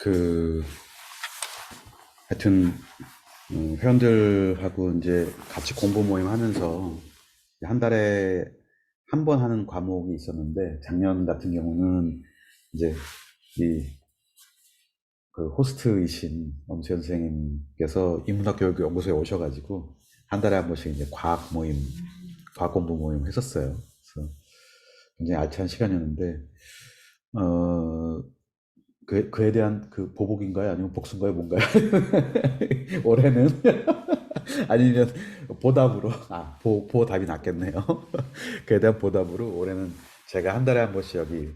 그 하여튼 회원들하고 이제 같이 공부 모임 하면서 한 달에 한 번 하는 과목이 있었는데, 작년 같은 경우는 이제 이 그 호스트이신 엄수현 선생님께서 인문학교육연구소에 오셔가지고 한 달에 한 번씩 이제 과학 모임, 과학 공부 모임 했었어요. 그래서 굉장히 알찬 시간이었는데, 어, 그에 대한 그 보복인가요? 아니면 복수인가요? 뭔가요? 올해는 아니면 보답으로, 보답이 낫겠네요. 그에 대한 보답으로 올해는 제가 한 달에 한 번씩 여기로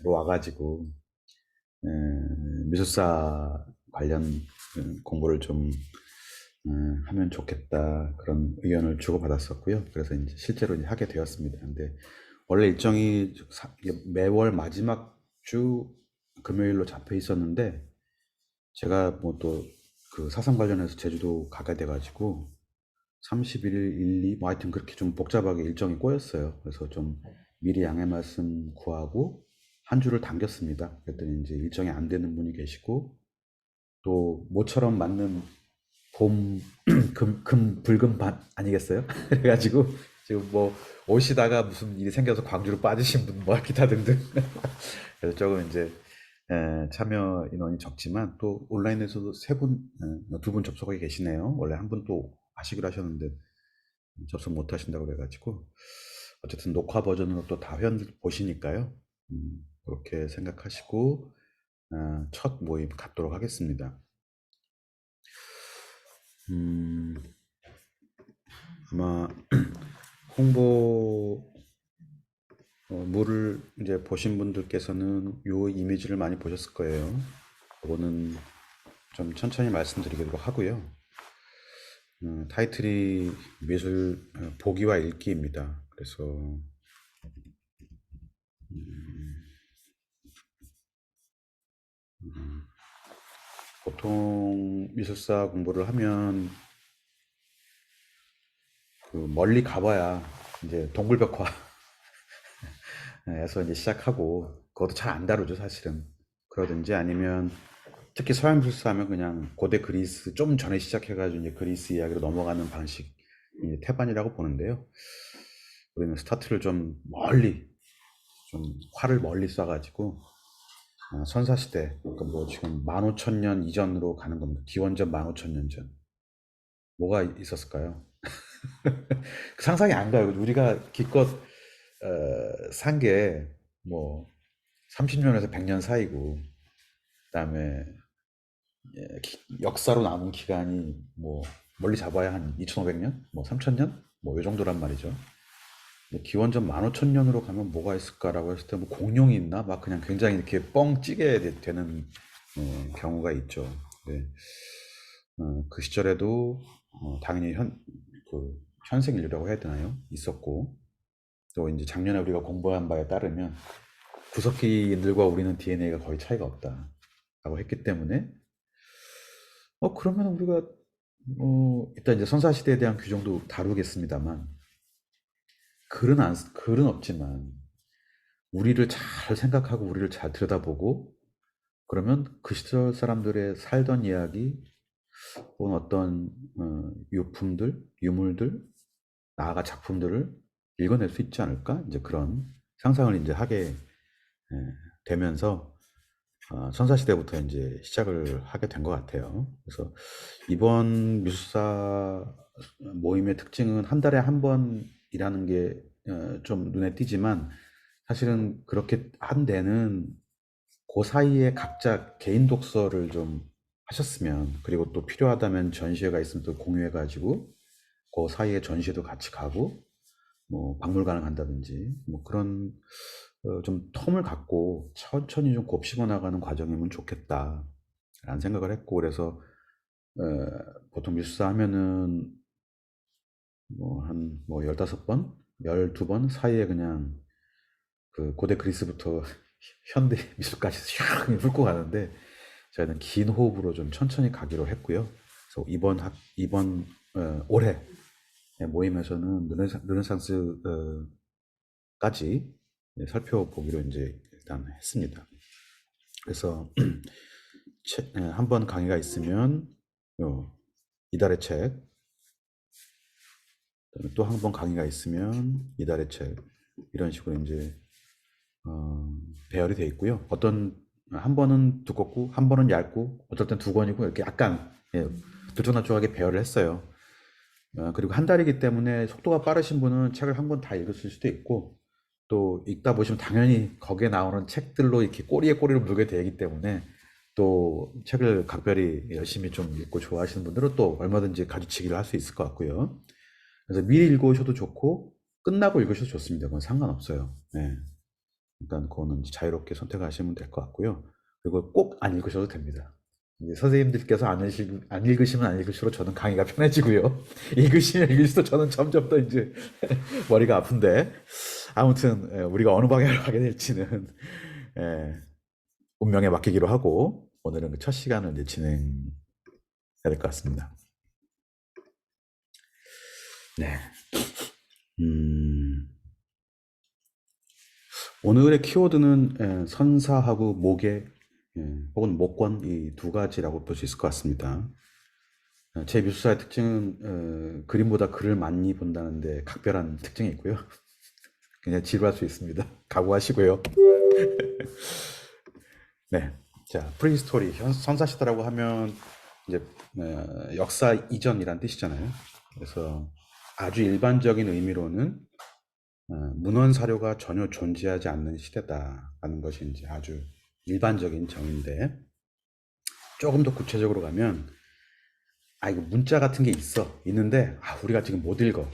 와가지고 미술사 관련 공부를 좀 하면 좋겠다, 그런 의견을 주고받았었고요. 그래서 이제 실제로 이제 하게 되었습니다. 근데 원래 일정이 매월 마지막 주 금요일로 잡혀 있었는데, 제가 뭐 또 그 사상 관련해서 제주도 가게 돼가지고 31일, 1, 2, 뭐 하여튼 그렇게 좀 복잡하게 일정이 꼬였어요. 그래서 좀 미리 양해 말씀 구하고 한 주를 당겼습니다. 그랬더니 이제 일정이 안 되는 분이 계시고, 또 모처럼 맞는 봄, 붉은 밤 아니겠어요? 그래가지고 지금 뭐 오시다가 무슨 일이 생겨서 광주로 빠지신 분, 뭐 기타 등등. 그래서 조금 이제 참여 인원이 적지만, 또 온라인에서도 두 분 접속하게 계시네요. 원래 한 분 또 하시기로 하셨는데 접속 못 하신다고 그래가지고, 어쨌든 녹화 버전으로 또 다 회원들 보시니까요. 그렇게 생각하시고 첫 모임 갖도록 하겠습니다. 음, 아마 홍보 물을 이제 보신 분들께서는 요 이미지를 많이 보셨을 거예요. 그거는 좀 천천히 말씀드리기로 하고요. 타이틀이 미술 보기와 읽기입니다. 그래서 보통 미술사 공부를 하면 그 멀리 가봐야 이제 동굴벽화에서 이제 시작하고, 그것도 잘 안 다루죠 사실은. 그러든지 아니면 특히 서양 미술사 하면 그냥 고대 그리스 좀 전에 시작해가지고 이제 그리스 이야기로 넘어가는 방식이 태반이라고 보는데요. 우리는 스타트를 좀 멀리, 좀 활을 멀리 쏴가지고 선사시대, 그러니까 뭐 지금 15,000년 이전으로 가는 겁니다. 기원전 15,000년 전. 뭐가 있었을까요? 상상이 안 가요. 우리가 기껏 산 게 뭐 30년에서 100년 사이고, 그다음에 역사로 남은 기간이 뭐 멀리 잡아야 한 2,500년, 뭐 3,000년, 뭐 이 정도란 말이죠. 기원전 15,000년으로 가면 뭐가 있을까라고 했을 때 뭐 공룡이 있나? 막 그냥 굉장히 이렇게 뻥 찌게 되는 경우가 있죠. 네. 그 시절에도 당연히 그 현생 인류라고 해야 되나요? 있었고, 또 이제 작년에 우리가 공부한 바에 따르면 구석기인들과 우리는 DNA가 거의 차이가 없다라고 했기 때문에, 그러면 우리가 일단 이제 선사시대에 대한 규정도 다루겠습니다만, 글은 없지만 우리를 잘 생각하고 우리를 잘 들여다보고, 그러면 그 시절 사람들의 살던 이야기, 혹은 어떤 유품들, 유물들, 나아가 작품들을 읽어낼 수 있지 않을까? 이제 그런 상상을 이제 하게 되면서 선사시대부터 이제 시작을 하게 된 것 같아요. 그래서 이번 미술사 모임의 특징은 한 달에 한 번이라는 게 좀 눈에 띄지만, 사실은 그렇게 한 데는 그 사이에 각자 개인 독서를 좀 하셨으면, 그리고 또 필요하다면 전시회가 있으면 또 공유해가지고 그 사이에 전시회도 같이 가고, 뭐 박물관을 간다든지 뭐 그런 좀 텀을 갖고 천천히 좀 곱씹어 나가는 과정이면 좋겠다 라는 생각을 했고, 그래서 어, 보통 미술사 하면은 뭐 한 뭐 15번, 12번 사이에 그냥 그 고대 그리스부터 현대 미술까지 샥 훑고 가는데, 저희는 긴 호흡으로 좀 천천히 가기로 했고요. 그래서 이번 올해 모임에서는 르네상스까지 살펴보기로 이제 일단 했습니다. 그래서 한 번 강의가 있으면 요 이달의 책, 또 한 번 강의가 있으면 이달의 책, 이런 식으로 이제 어, 배열이 되어 있고요. 어떤 한 번은 두껍고 한 번은 얇고 어떨 땐 두 권이고 이렇게 약간 들쭉날쭉하게 배열을 했어요. 그리고 한 달이기 때문에 속도가 빠르신 분은 책을 한 권 다 읽으실 수도 있고, 또 읽다 보시면 당연히 거기에 나오는 책들로 이렇게 꼬리에 꼬리를 물게 되기 때문에 또 책을 각별히 열심히 좀 읽고 좋아하시는 분들은 또 얼마든지 가지치기를 할 수 있을 것 같고요. 그래서 미리 읽으셔도 좋고 끝나고 읽으셔도 좋습니다. 그건 상관없어요. 네. 일단 그거는 자유롭게 선택하시면 될 것 같고요. 그리고 꼭 안 읽으셔도 됩니다. 이제 선생님들께서 안 읽으시면 안 읽을수록 저는 강의가 편해지고요. 읽으시면 읽을수록 저는 점점 더 이제 머리가 아픈데, 아무튼 우리가 어느 방향으로 가게 될지는 예, 운명에 맡기기로 하고 오늘은 그 첫 시간을 이제 진행해야 될 것 같습니다. 네. 음, 오늘의 키워드는 선사하고 모계, 혹은 목권, 이 두 가지라고 볼 수 있을 것 같습니다. 제 미술사의 특징은 그림보다 글을 많이 본다는데 각별한 특징이 있고요. 그냥 지루할 수 있습니다. 각오하시고요. 네. 자, 프리스토리, 선사시대라고 하면 이제 역사 이전이란 뜻이잖아요. 그래서 아주 일반적인 의미로는 문헌 사료가 전혀 존재하지 않는 시대다라는 것이 이제 아주 일반적인 정의인데, 조금 더 구체적으로 가면 이거 문자 같은 게 있는데 우리가 지금 못 읽어.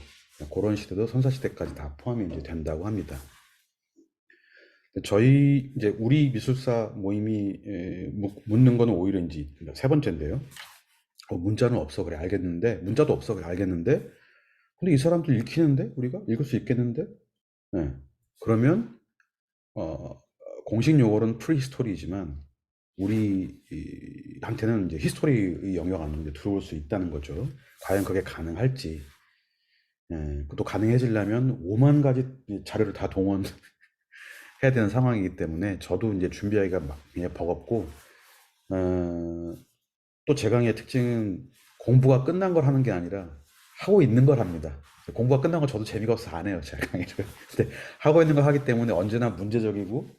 그런 시대도 선사시대까지 다 포함이 이제 된다고 합니다. 저희 이제 우리 미술사 모임이 묻는 거는 오히려 이제 세 번째인데요. 문자는 없어 그래 알겠는데, 문자도 없어 그래 알겠는데, 근데 이 사람들 읽히는데 우리가 읽을 수 있겠는데? 네. 그러면 공식 용어로는 프리히스토리지만 우리한테는 이제 히스토리의 영역 안에 들어올 수 있다는 거죠. 과연 그게 가능할지. 또 가능해지려면 5만 가지 자료를 다 동원해야 되는 상황이기 때문에 저도 이제 준비하기가 막 그냥 버겁고, 또 제 강의의 특징은 공부가 끝난 걸 하는 게 아니라 하고 있는 걸 합니다. 공부가 끝난 걸 저도 재미가 없어서 안 해요, 제 강의를. 근데 하고 있는 걸 하기 때문에 언제나 문제적이고,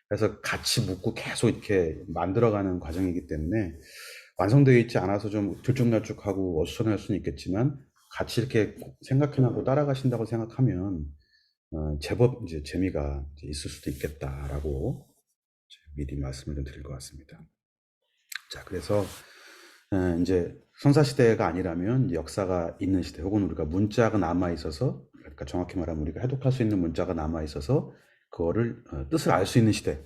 그래서 같이 묻고 계속 이렇게 만들어가는 과정이기 때문에 완성되어 있지 않아서 좀 들쭉날쭉하고 어수선할 수는 있겠지만, 같이 이렇게 생각해나고 따라가신다고 생각하면 제법 이제 재미가 이제 있을 수도 있겠다라고 미리 말씀을 좀 드릴 것 같습니다. 자, 그래서 이제 선사시대가 아니라면 역사가 있는 시대, 혹은 우리가 문자가 남아있어서, 그러니까 정확히 말하면 우리가 해독할 수 있는 문자가 남아있어서 그거를 뜻을 알 수 있는 시대,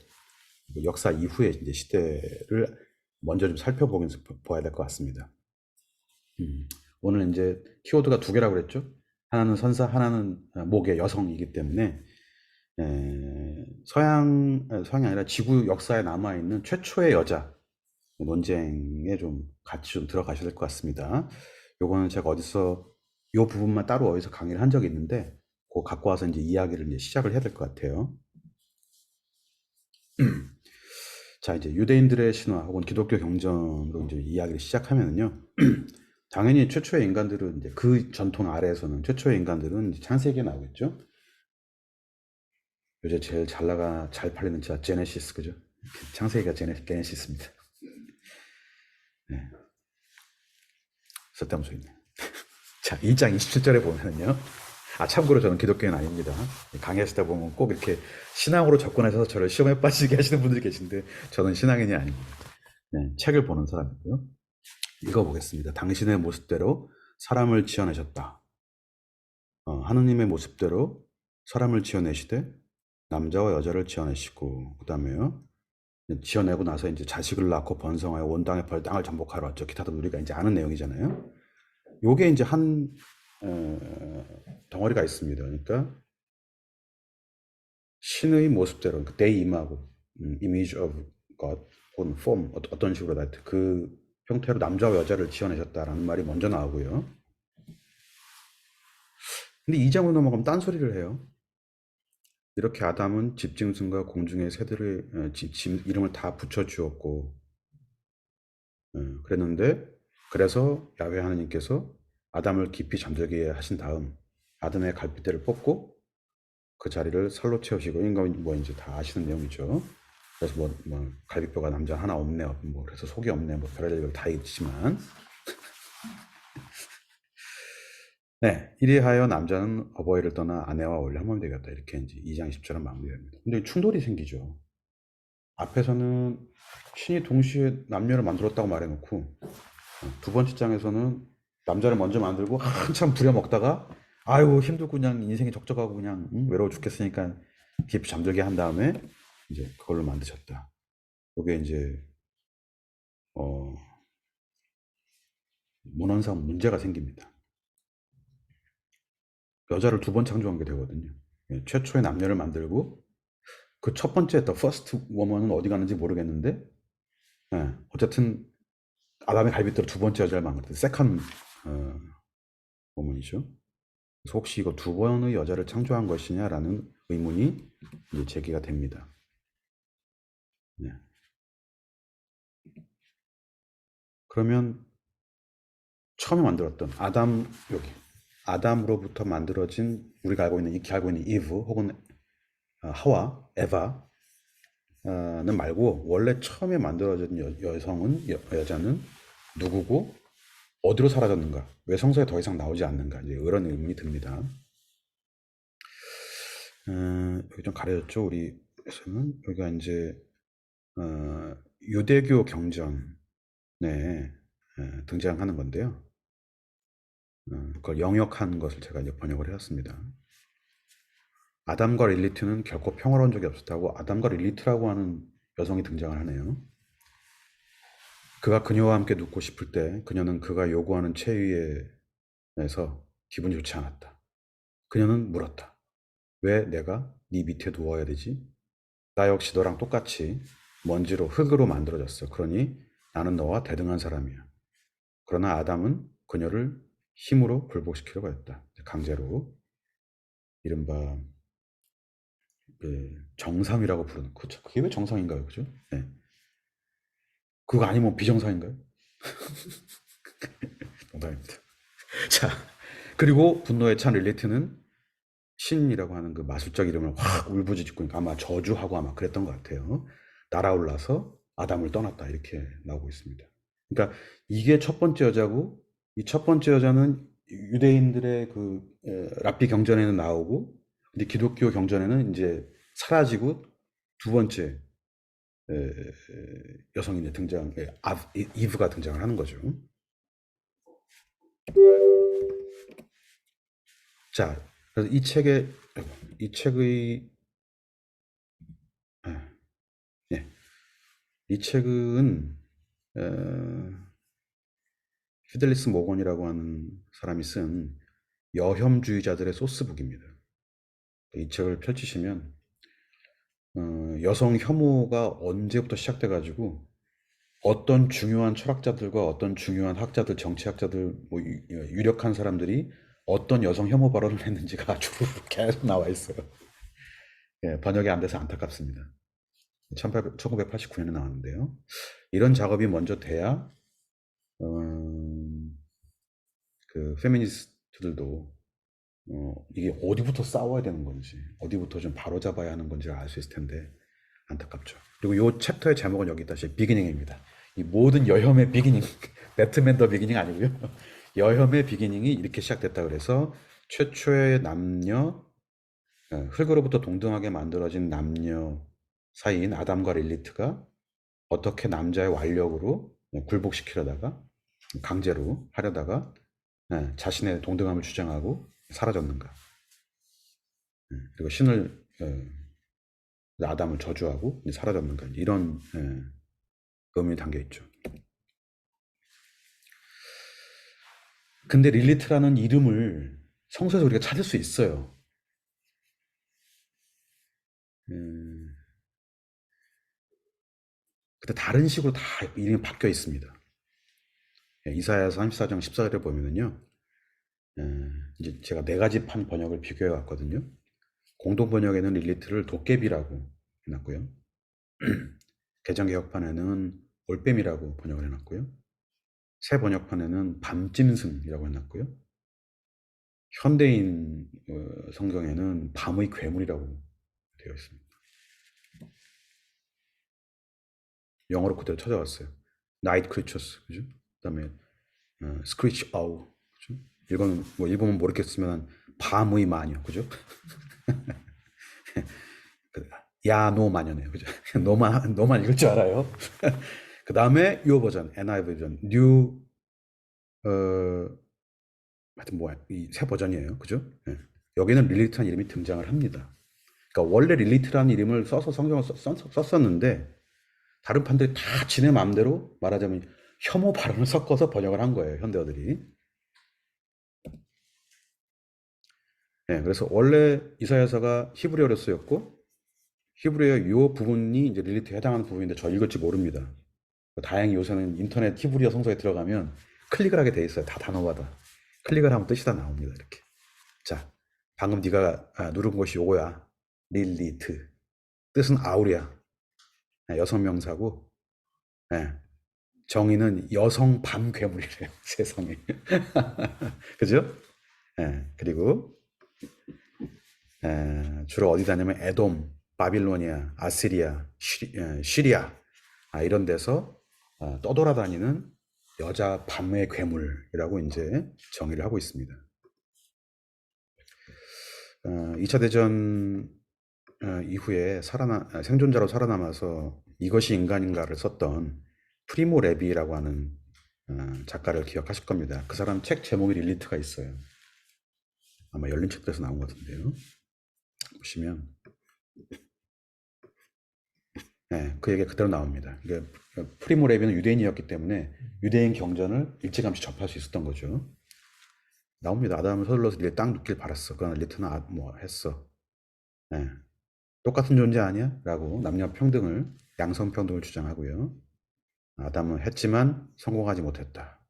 역사 이후의 이제 시대를 먼저 좀 살펴보면서 보아야 될 것 같습니다. 오늘 이제 키워드가 두 개라고 그랬죠. 하나는 선사, 하나는 목의 여성이기 때문에 서양이 아니라 지구 역사에 남아있는 최초의 여자 논쟁에 좀 같이 좀 들어가셔야 될 것 같습니다. 요거는 제가 요 부분만 따로 어디서 강의를 한 적이 있는데, 그거 갖고 와서 이제 이야기를 이제 시작을 해야 될 것 같아요. 자, 이제 유대인들의 신화 혹은 기독교 경전으로 이제 이야기를 시작하면요. 당연히 최초의 인간들은 이제 그 전통 아래에서는 최초의 인간들은 이제 창세기에 나오겠죠. 요새 제일 잘 팔리는 자 제네시스, 그죠? 창세기가 제네시스입니다. 네. 쓸데없는 소리네. 자, 2장 27절에 보면은요. 참고로 저는 기독교인 아닙니다. 강의하실 때 보면 꼭 이렇게 신앙으로 접근하셔서 저를 시험에 빠지게 하시는 분들이 계신데, 저는 신앙인이 아닙니다. 네, 책을 보는 사람이고요. 읽어보겠습니다. 당신의 모습대로 사람을 지어내셨다. 하느님의 모습대로 사람을 지어내시되 남자와 여자를 지어내시고, 그 다음에요. 지어내고 나서 이제 자식을 낳고 번성하여 온 땅의 땅을 정복하러 왔죠. 기타 등 우리가 이제 아는 내용이잖아요. 요게 이제 한 덩어리가 있습니다. 그러니까 신의 모습대로, 그러니까 내 임하고, image of God, 혹은 form, 어떤 식으로 그 형태로 남자와 여자를 지어내셨다라는 말이 먼저 나오고요. 근데 2장으로 넘어가면 딴소리를 해요. 이렇게 아담은 집짐승과 공중의 새들의 이름을 다 붙여주었고, 그랬는데 그래서 야훼 하나님께서 아담을 깊이 잠들게 하신 다음 아담의 갈빗대를 뽑고 그 자리를 살로 채우시고 인간 뭐 이제 다 아시는 내용이죠. 그래서 뭐 갈비뼈가 남자 하나 없네, 뭐 그래서 속이 없네, 뭐 별의별 다 있지만, 네, 이리하여 남자는 어버이를 떠나 아내와 원래 한 몸이 되겠다, 이렇게 이제 2장 10절은 마무리됩니다. 근데 충돌이 생기죠. 앞에서는 신이 동시에 남녀를 만들었다고 말해놓고 두 번째 장에서는 남자를 먼저 만들고 한참 부려먹다가 아유 힘들고 그냥 인생이 적적하고 그냥 외로워 죽겠으니까 깊이 잠들게 한 다음에 이제 그걸로 만드셨다. 이게 이제 어, 문헌상 문제가 생깁니다. 여자를 두 번 창조한 게 되거든요. 예, 최초의 남녀를 만들고 그 첫 번째 The First Woman은 어디 갔는지 모르겠는데 어쨌든 아담의 갈빗대로 두 번째 여자를 만들었던 Second Woman이죠. 그래서 혹시 이거 두 번의 여자를 창조한 것이냐라는 의문이 이제 제기가 됩니다. 네. 그러면 처음에 만들었던 아담으로부터 만들어진 우리가 알고 있는 익히 알고 있는 이브 혹은 하와 에바는 말고 원래 처음에 만들어진 여성은 여자는 누구고 어디로 사라졌는가? 왜 성서에 더 이상 나오지 않는가? 이제 이런 의문이 듭니다. 여기 좀 가려졌죠? 우리에서는 여기가 이제 유대교 경전에 등장하는 건데요. 그걸 영역한 것을 제가 이제 번역을 해왔습니다. 아담과 릴리트는 결코 평화로운 적이 없었다고 아담과 릴리트라고 하는 여성이 등장을 하네요. 그가 그녀와 함께 눕고 싶을 때 그녀는 그가 요구하는 체위에서 기분이 좋지 않았다. 그녀는 물었다. 왜 내가 네 밑에 누워야 되지? 나 역시 너랑 똑같이 먼지로 흙으로 만들어졌어. 그러니 나는 너와 대등한 사람이야. 그러나 아담은 그녀를 힘으로 굴복시키려고 했다. 강제로. 이른바 정상이라고 부르는 그죠? 그게 왜 정상인가요, 그죠? 네. 그거 아니면 비정상인가요? 농담입니다. 자, 그리고 분노에 찬 릴리트는 신이라고 하는 그 마술적 이름을 확 울부짖고 아마 저주하고 아마 그랬던 것 같아요. 날아올라서 아담을 떠났다 이렇게 나오고 있습니다. 그러니까 이게 첫 번째 여자고 이 첫 번째 여자는 유대인들의 그 랍비 경전에는 나오고 근데 기독교 경전에는 이제 사라지고 두 번째 여성이 이제 이브가 등장을 하는 거죠. 자, 그래서 이 책의 아, 예, 이 책은 피델리스 모건이라고 하는 사람이 쓴 여혐주의자들의 소스북입니다. 이 책을 펼치시면 여성 혐오가 언제부터 시작돼가지고 어떤 중요한 철학자들과 어떤 중요한 학자들, 정치학자들, 뭐 유력한 사람들이 어떤 여성 혐오 발언을 했는지가 아주 계속 나와 있어요. 예, 번역이 안 돼서 안타깝습니다. 1989년에 나왔는데요. 이런 작업이 먼저 돼야 그 페미니스트들도 이게 어디부터 싸워야 되는 건지 어디부터 좀 바로잡아야 하는 건지를 알 수 있을 텐데 안타깝죠. 그리고 이 챕터의 제목은 여기 다시 비기닝입니다. 이 모든 여혐의 비기닝 배트맨 더 비기닝 아니고요. 여혐의 비기닝이 이렇게 시작됐다 그래서 최초의 남녀 흙으로부터 동등하게 만들어진 남녀 사이인 아담과 릴리트가 어떻게 남자의 완력으로 굴복시키려다가 강제로 하려다가 자신의 동등함을 주장하고 사라졌는가. 그리고 신을 아담을 저주하고 사라졌는가. 이런 의문이 담겨 있죠. 근데 릴리트라는 이름을 성서에서 우리가 찾을 수 있어요. 근데 다른 식으로 다 이름이 바뀌어 있습니다. 이사야서 34장 14절에 보면은요. 이제 제가 네 가지 판 번역을 비교해 왔거든요. 공동 번역에는 릴리트를 도깨비라고 해놨고요. 개정개혁판에는 올빼미라고 번역을 해놨고요. 새 번역판에는 밤짐승이라고 해놨고요. 현대인 성경에는 밤의 괴물이라고 되어 있습니다. 영어로 그대로 찾아왔어요. Night Creatures, 그죠? 그다음에 Screech Owl, 그죠? 이건 뭐 일본은 모르겠으면 밤의 마녀, 그죠? 야노 마녀네요, 그죠? 너만 읽을 줄 알아요. 그 다음에 요 버전, NI 버전, 뉴 하여튼 뭐 이 새 버전이에요, 그죠? 예. 여기는 릴리트라는 이름이 등장을 합니다. 그러니까 원래 릴리트라는 이름을 써서 성경을 썼었는데 다른 판들이 다 지네 마음대로 말하자면 혐오 발언을 섞어서 번역을 한 거예요, 현대어들이. 네, 그래서 원래 이사야서가 히브리어로 쓰였고 히브리어 요 부분이 이제 릴리트에 해당하는 부분인데 저 읽을지 모릅니다. 다행히 요새는 인터넷 히브리어 성서에 들어가면 클릭을 하게 돼 있어요. 다 단어마다. 클릭을 하면 뜻이 다 나옵니다. 이렇게. 자, 방금 네가 누른 것이 요거야. 릴리트. 뜻은 아우리야. 여성 명사고, 예, 정의는 여성 밤괴물이래요. 세상에. 그죠? 예, 그리고 주로 어디 다냐면 에돔, 바빌로니아, 아시리아, 시리아 이런 데서 떠돌아다니는 여자 밤의 괴물이라고 이제 정의를 하고 있습니다. 2차 대전 이후에 생존자로 살아남아서 이것이 인간인가를 썼던 프리모 레비라고 하는 작가를 기억하실 겁니다. 그 사람 책 제목이 릴리트가 있어요. 아마 열린 책들에서 나온 것 같은데요. 보시면 그 얘기가 그대로 나옵니다. 프리모 레비는 유대인이었기 때문에 유대인 경전을 일찌감치 접할 수 있었던 거죠. 나옵니다. 아담을 서둘러서 네땅 눕길 바랐어. 그러나 리트는 뭐 했어. 똑같은 존재 아니야? 라고 남녀 평등을, 양성 평등을 주장하고요. 아담은 했지만 성공하지 못했다.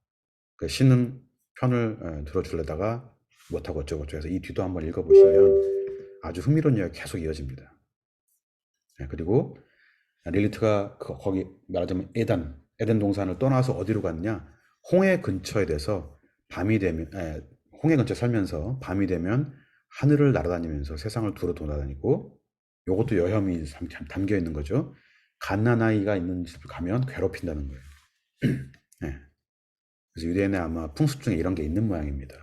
그 신은 편을 들어주려다가 못하고 어쩌고저쩌고 해서 이 뒤도 한번 읽어보시면 아주 흥미로운 이야기가 계속 이어집니다. 그리고 릴리트가 거기 말하자면 에덴 동산을 떠나서 어디로 갔냐? 홍해 근처에 돼서 밤이 되면 홍해 근처에 살면서 밤이 되면 하늘을 날아다니면서 세상을 두루 돌아다니고 요것도 여혐이 담겨 있는 거죠. 갓난아이가 있는 집을 가면 괴롭힌다는 거예요. 네. 그래서 유대인의 아마 풍습 중에 이런 게 있는 모양입니다.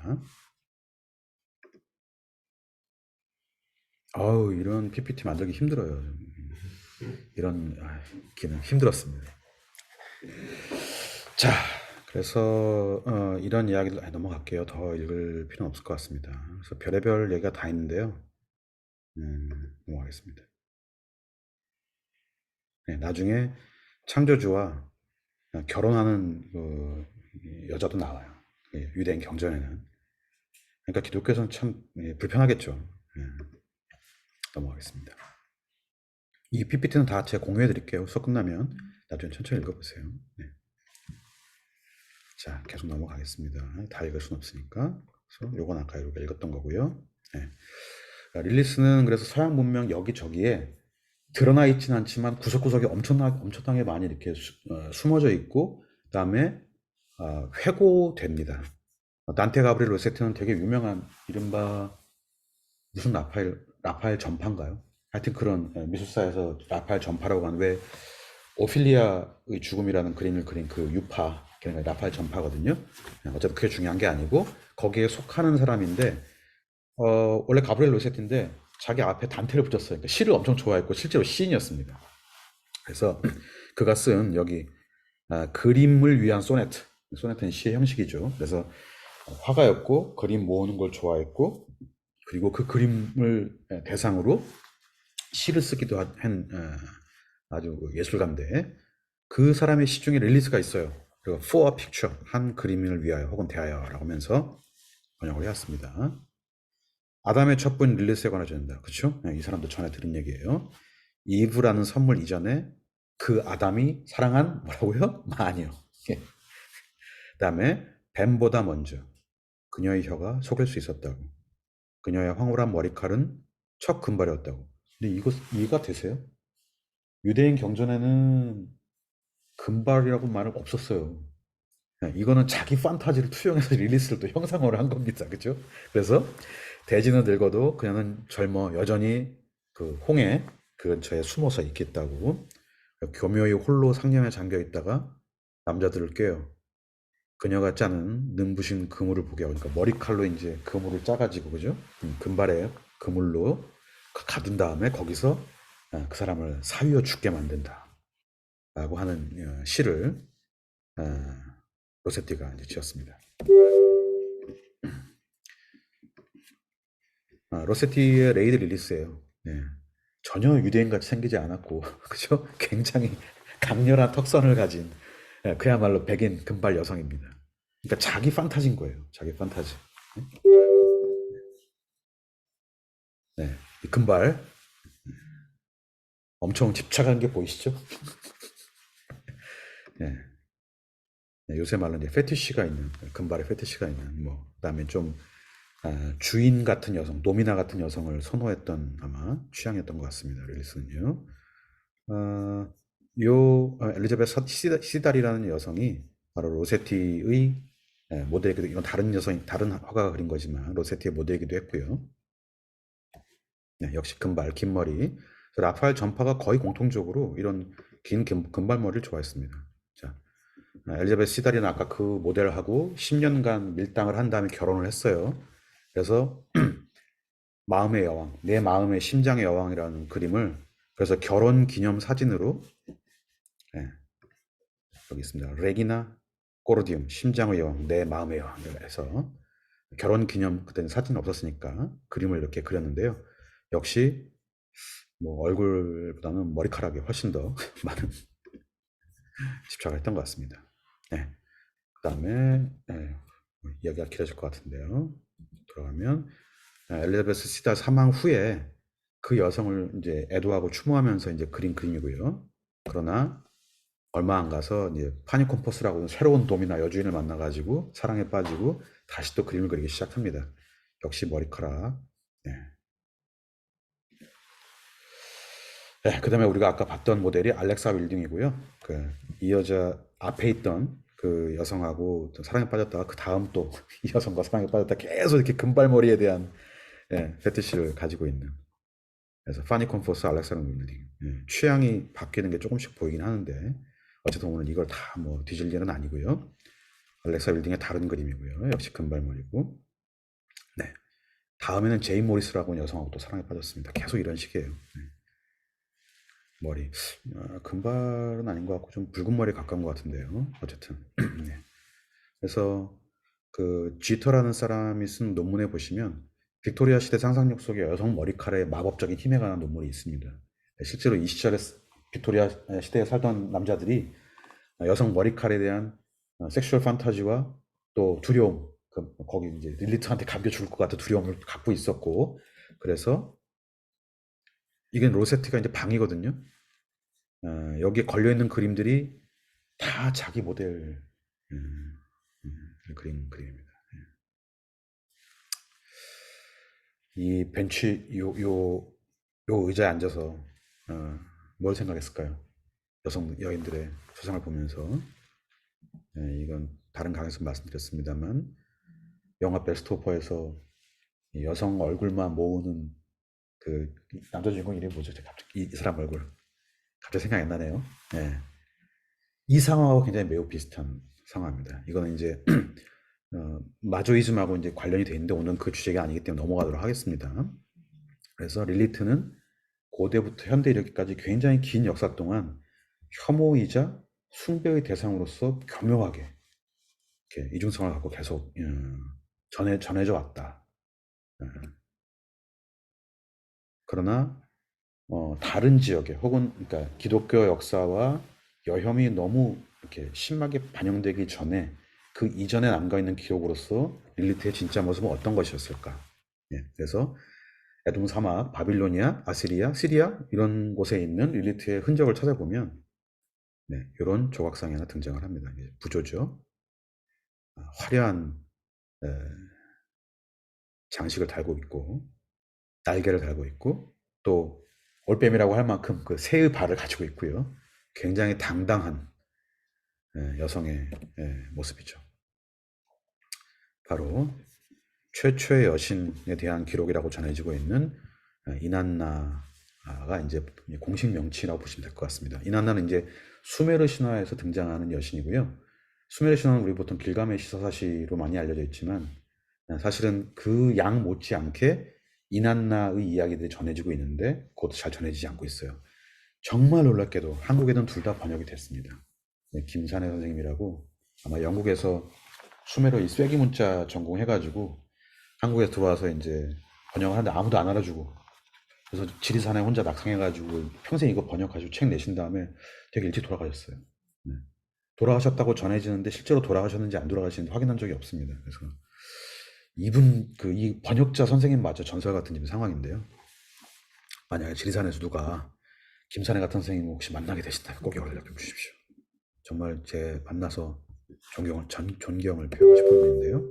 이런 PPT 만들기 힘들어요. 이런 기능 힘들었습니다. 자, 그래서 이런 이야기를 넘어갈게요. 더 읽을 필요는 없을 것 같습니다. 그래서 별의별 얘기가 다 있는데요. 넘어가겠습니다. 네, 나중에 창조주와 결혼하는 여자도 나와요. 유대인 경전에는. 그러니까 기독교에서는 참 불편하겠죠. 넘어가겠습니다. 이 PPT는 다 제가 공유해 드릴게요. 수업 끝나면 나중에 천천히 읽어보세요. 네. 자, 계속 넘어가겠습니다. 다 읽을 순 없으니까. 그래서 요건 아까 이렇게 읽었던 거고요. 네. 릴리스는 그래서 서양 문명 여기저기에 드러나 있지는 않지만 구석구석에 엄청나게 많이 이렇게 숨어져 있고, 그 다음에 회고됩니다. 단테 가브리엘 로세트는 되게 유명한 이른바 무슨 라파엘 전파인가요? 하여튼 그런 미술사에서 라파엘 전파라고 하는 왜 오피리아의 죽음이라는 그림을 그린 그 유파, 그러니까 라파엘 전파거든요. 어차피 그게 중요한 게 아니고 거기에 속하는 사람인데 원래 가브리엘 로세티인데 자기 앞에 단테를 붙였어요. 그러니까 시를 엄청 좋아했고 실제로 시인이었습니다. 그래서 그가 쓴 여기 그림을 위한 소네트, 소네트는 시의 형식이죠. 그래서 화가였고 그림 모으는 걸 좋아했고 그리고 그 그림을 대상으로 시를 쓰기도 한 아주 예술가인데 그 사람의 시 중에 릴리스가 있어요. 그리고 For a Picture, 한 그림을 위하여 혹은 대하여라고 하면서 번역을 해왔습니다. 아담의 첫분 릴리스에 관해진다. 그렇죠? 이 사람도 전에 들은 얘기예요. 이브라는 선물 이전에 그 아담이 사랑한 뭐라고요? 마녀. 그다음에 뱀보다 먼저 그녀의 혀가 속일 수 있었다고. 그녀의 황홀한 머리칼은 첫 금발이었다고. 근데 이거 이해가 되세요? 유대인 경전에는 금발이라고 말은 없었어요. 네, 이거는 자기 판타지를 투영해서 릴리스를 또 형상화를 한 겁니다. 그죠? 그래서 대지는 늙어도 그녀는 젊어 여전히 그 홍해 그 근처에 숨어서 있겠다고 교묘히 홀로 상념에 잠겨 있다가 남자들을 꿰요. 그녀가 짜는 눈부신 그물을 보게 하고, 그러니까 머리칼로 이제 그물을 짜가지고, 그죠? 금발에 그물로 가둔 다음에 거기서 그 사람을 사위어 죽게 만든다. 라고 하는 시를 어, 로세티가 이제 지었습니다. 로세티의 레이드 릴리스예요. 네. 전혀 유대인 같이 생기지 않았고, 그죠? 굉장히 강렬한 턱선을 가진 그야말로 백인 금발 여성입니다. 그러니까 자기 판타지인 거예요. 자기 판타지. 네. 이 금발 엄청 집착한 게 보이시죠? 네. 네, 요새 말로 이제 페티시가 있는 금발의 페티시가 있는 뭐 그다음에 좀 주인 같은 여성, 노미나 같은 여성을 선호했던 아마 취향이었던 것 같습니다. 릴리스는요. 엘리자베스 시달이라는 여성이 바로 로세티의 모델이기도, 이건 다른 여성, 다른 화가가 그린 거지만 로세티의 모델이기도 했고요. 네, 역시 금발, 긴 머리. 라파엘 전파가 거의 공통적으로 이런 긴 금발 머리를 좋아했습니다. 자, 엘리자베스 시달이는 아까 그 모델하고 10년간 밀당을 한 다음에 결혼을 했어요. 그래서 마음의 여왕, 내 마음의 심장의 여왕이라는 그림을 그래서 결혼 기념 사진으로 예, 여기 있습니다. 레기나 꼬르디움, 심장의 여왕, 내 마음의 여왕을 해서 결혼 기념, 그때는 사진 없었으니까 그림을 이렇게 그렸는데요. 역시 뭐 얼굴보다는 머리카락이 훨씬 더 많은 집착을 했던 것 같습니다. 네. 그 다음에 이야기가 길어질 것 같은데요. 돌아가면 엘리자베스 시달 사망 후에 그 여성을 이제 애도하고 추모하면서 이제 그린 그림이고요. 그러나 얼마 안 가서 이제 파니콤퍼스라고 새로운 도미나 여주인을 만나가지고 사랑에 빠지고 다시 또 그림을 그리기 시작합니다. 역시 머리카락. 네. 네, 그다음에 우리가 아까 봤던 모델이 알렉사 윌딩이고요. 이 여자 앞에 있던 그 여성하고 또 사랑에 빠졌다가 그 다음 또 이 여성과 사랑에 빠졌다 계속 이렇게 금발머리에 대한 페티시를 가지고 있는. 그래서 파니 콤포스, 알렉산더 윌딩. 취향이 바뀌는 게 조금씩 보이긴 하는데 어쨌든 오늘 이걸 다 뭐 뒤질 일은 아니고요. 알렉사 윌딩의 다른 그림이고요. 역시 금발머리고. 네. 다음에는 제인 모리스라고 하는 여성하고 또 사랑에 빠졌습니다. 계속 이런 식이에요. 네. 머리. 금발은 아닌 것 같고 좀 붉은 머리에 가까운 것 같은데요. 어쨌든. 네. 그래서 그 지터라는 사람이 쓴 논문에 보시면 빅토리아 시대 상상력 속에 여성 머리칼의 마법적인 힘에 관한 논문이 있습니다. 실제로 이 시절에 빅토리아 시대에 살던 남자들이 여성 머리칼에 대한 섹슈얼 판타지와 또 두려움, 거기 이제 릴리트한테 감겨 죽을 것 같은 두려움을 갖고 있었고, 그래서 이게 로세티가 이제 방이거든요. 여기에 걸려 있는 그림들이 다 자기 모델 그린 그림입니다. 이 벤치 요 의자에 앉아서 뭘 생각했을까요? 여성 여인들의 초상을 보면서 이건 다른 강에서 말씀드렸습니다만 영화 베스트 오퍼에서 여성 얼굴만 모으는 그 남자 주인공 이름이 뭐죠? 갑자기 이 사람 얼굴 갑자기 생각이 안 나네요. 네. 이 상황하고 굉장히 매우 비슷한 상황입니다. 이거는 이제 마조이즘하고 이제 관련이 돼 있는데 오늘 그 주제가 아니기 때문에 넘어가도록 하겠습니다. 그래서 릴리트는 고대부터 현대 이르기까지 굉장히 긴 역사 동안 혐오이자 숭배의 대상으로서 교묘하게 이렇게 이중성을 갖고 계속 전해져 왔다. 그러나 다른 지역에 혹은 그러니까 기독교 역사와 여혐이 너무 이렇게 심하게 반영되기 전에 그 이전에 남겨 있는 기록으로서 릴리트의 진짜 모습은 어떤 것이었을까? 그래서 에돔 사막, 바빌로니아, 아시리아, 시리아 이런 곳에 있는 릴리트의 흔적을 찾아보면 이런 조각상이 하나 등장을 합니다. 부조죠. 화려한 장식을 달고 있고 날개를 달고 있고 또 올빼미라고 할 만큼 그 새의 발을 가지고 있고요. 굉장히 당당한 여성의 모습이죠. 바로 최초의 여신에 대한 기록이라고 전해지고 있는 이난나가 이제 공식 명칭이라고 보시면 될 것 같습니다. 이난나는 이제 수메르 신화에서 등장하는 여신이고요. 수메르 신화는 우리 보통 길가메시 서사시로 많이 알려져 있지만 사실은 그 양 못지않게 이난나의 이야기들이 전해지고 있는데 그것도 잘 전해지지 않고 있어요. 정말 놀랍게도 한국에는 둘 다 번역이 됐습니다. 김산해 선생님이라고 아마 영국에서 수메르 이 쐐기 문자 전공해가지고 한국에 들어와서 이제 번역을 하는데 아무도 안 알아주고 그래서 지리산에 혼자 낙상해가지고 평생 이거 번역하시고 책 내신 다음에 되게 일찍 돌아가셨어요. 네. 돌아가셨다고 전해지는데 실제로 돌아가셨는지 안 돌아가시는지 확인한 적이 없습니다. 그래서 이분 이 번역자 선생님마저 전설 같은 상황인데요. 만약에 지리산에서 누가 김산해 같은 선생님 혹시 만나게 되신다면 꼭 연락해 주십시오. 정말 제 만나서 존경을 표하고 싶은 분인데요.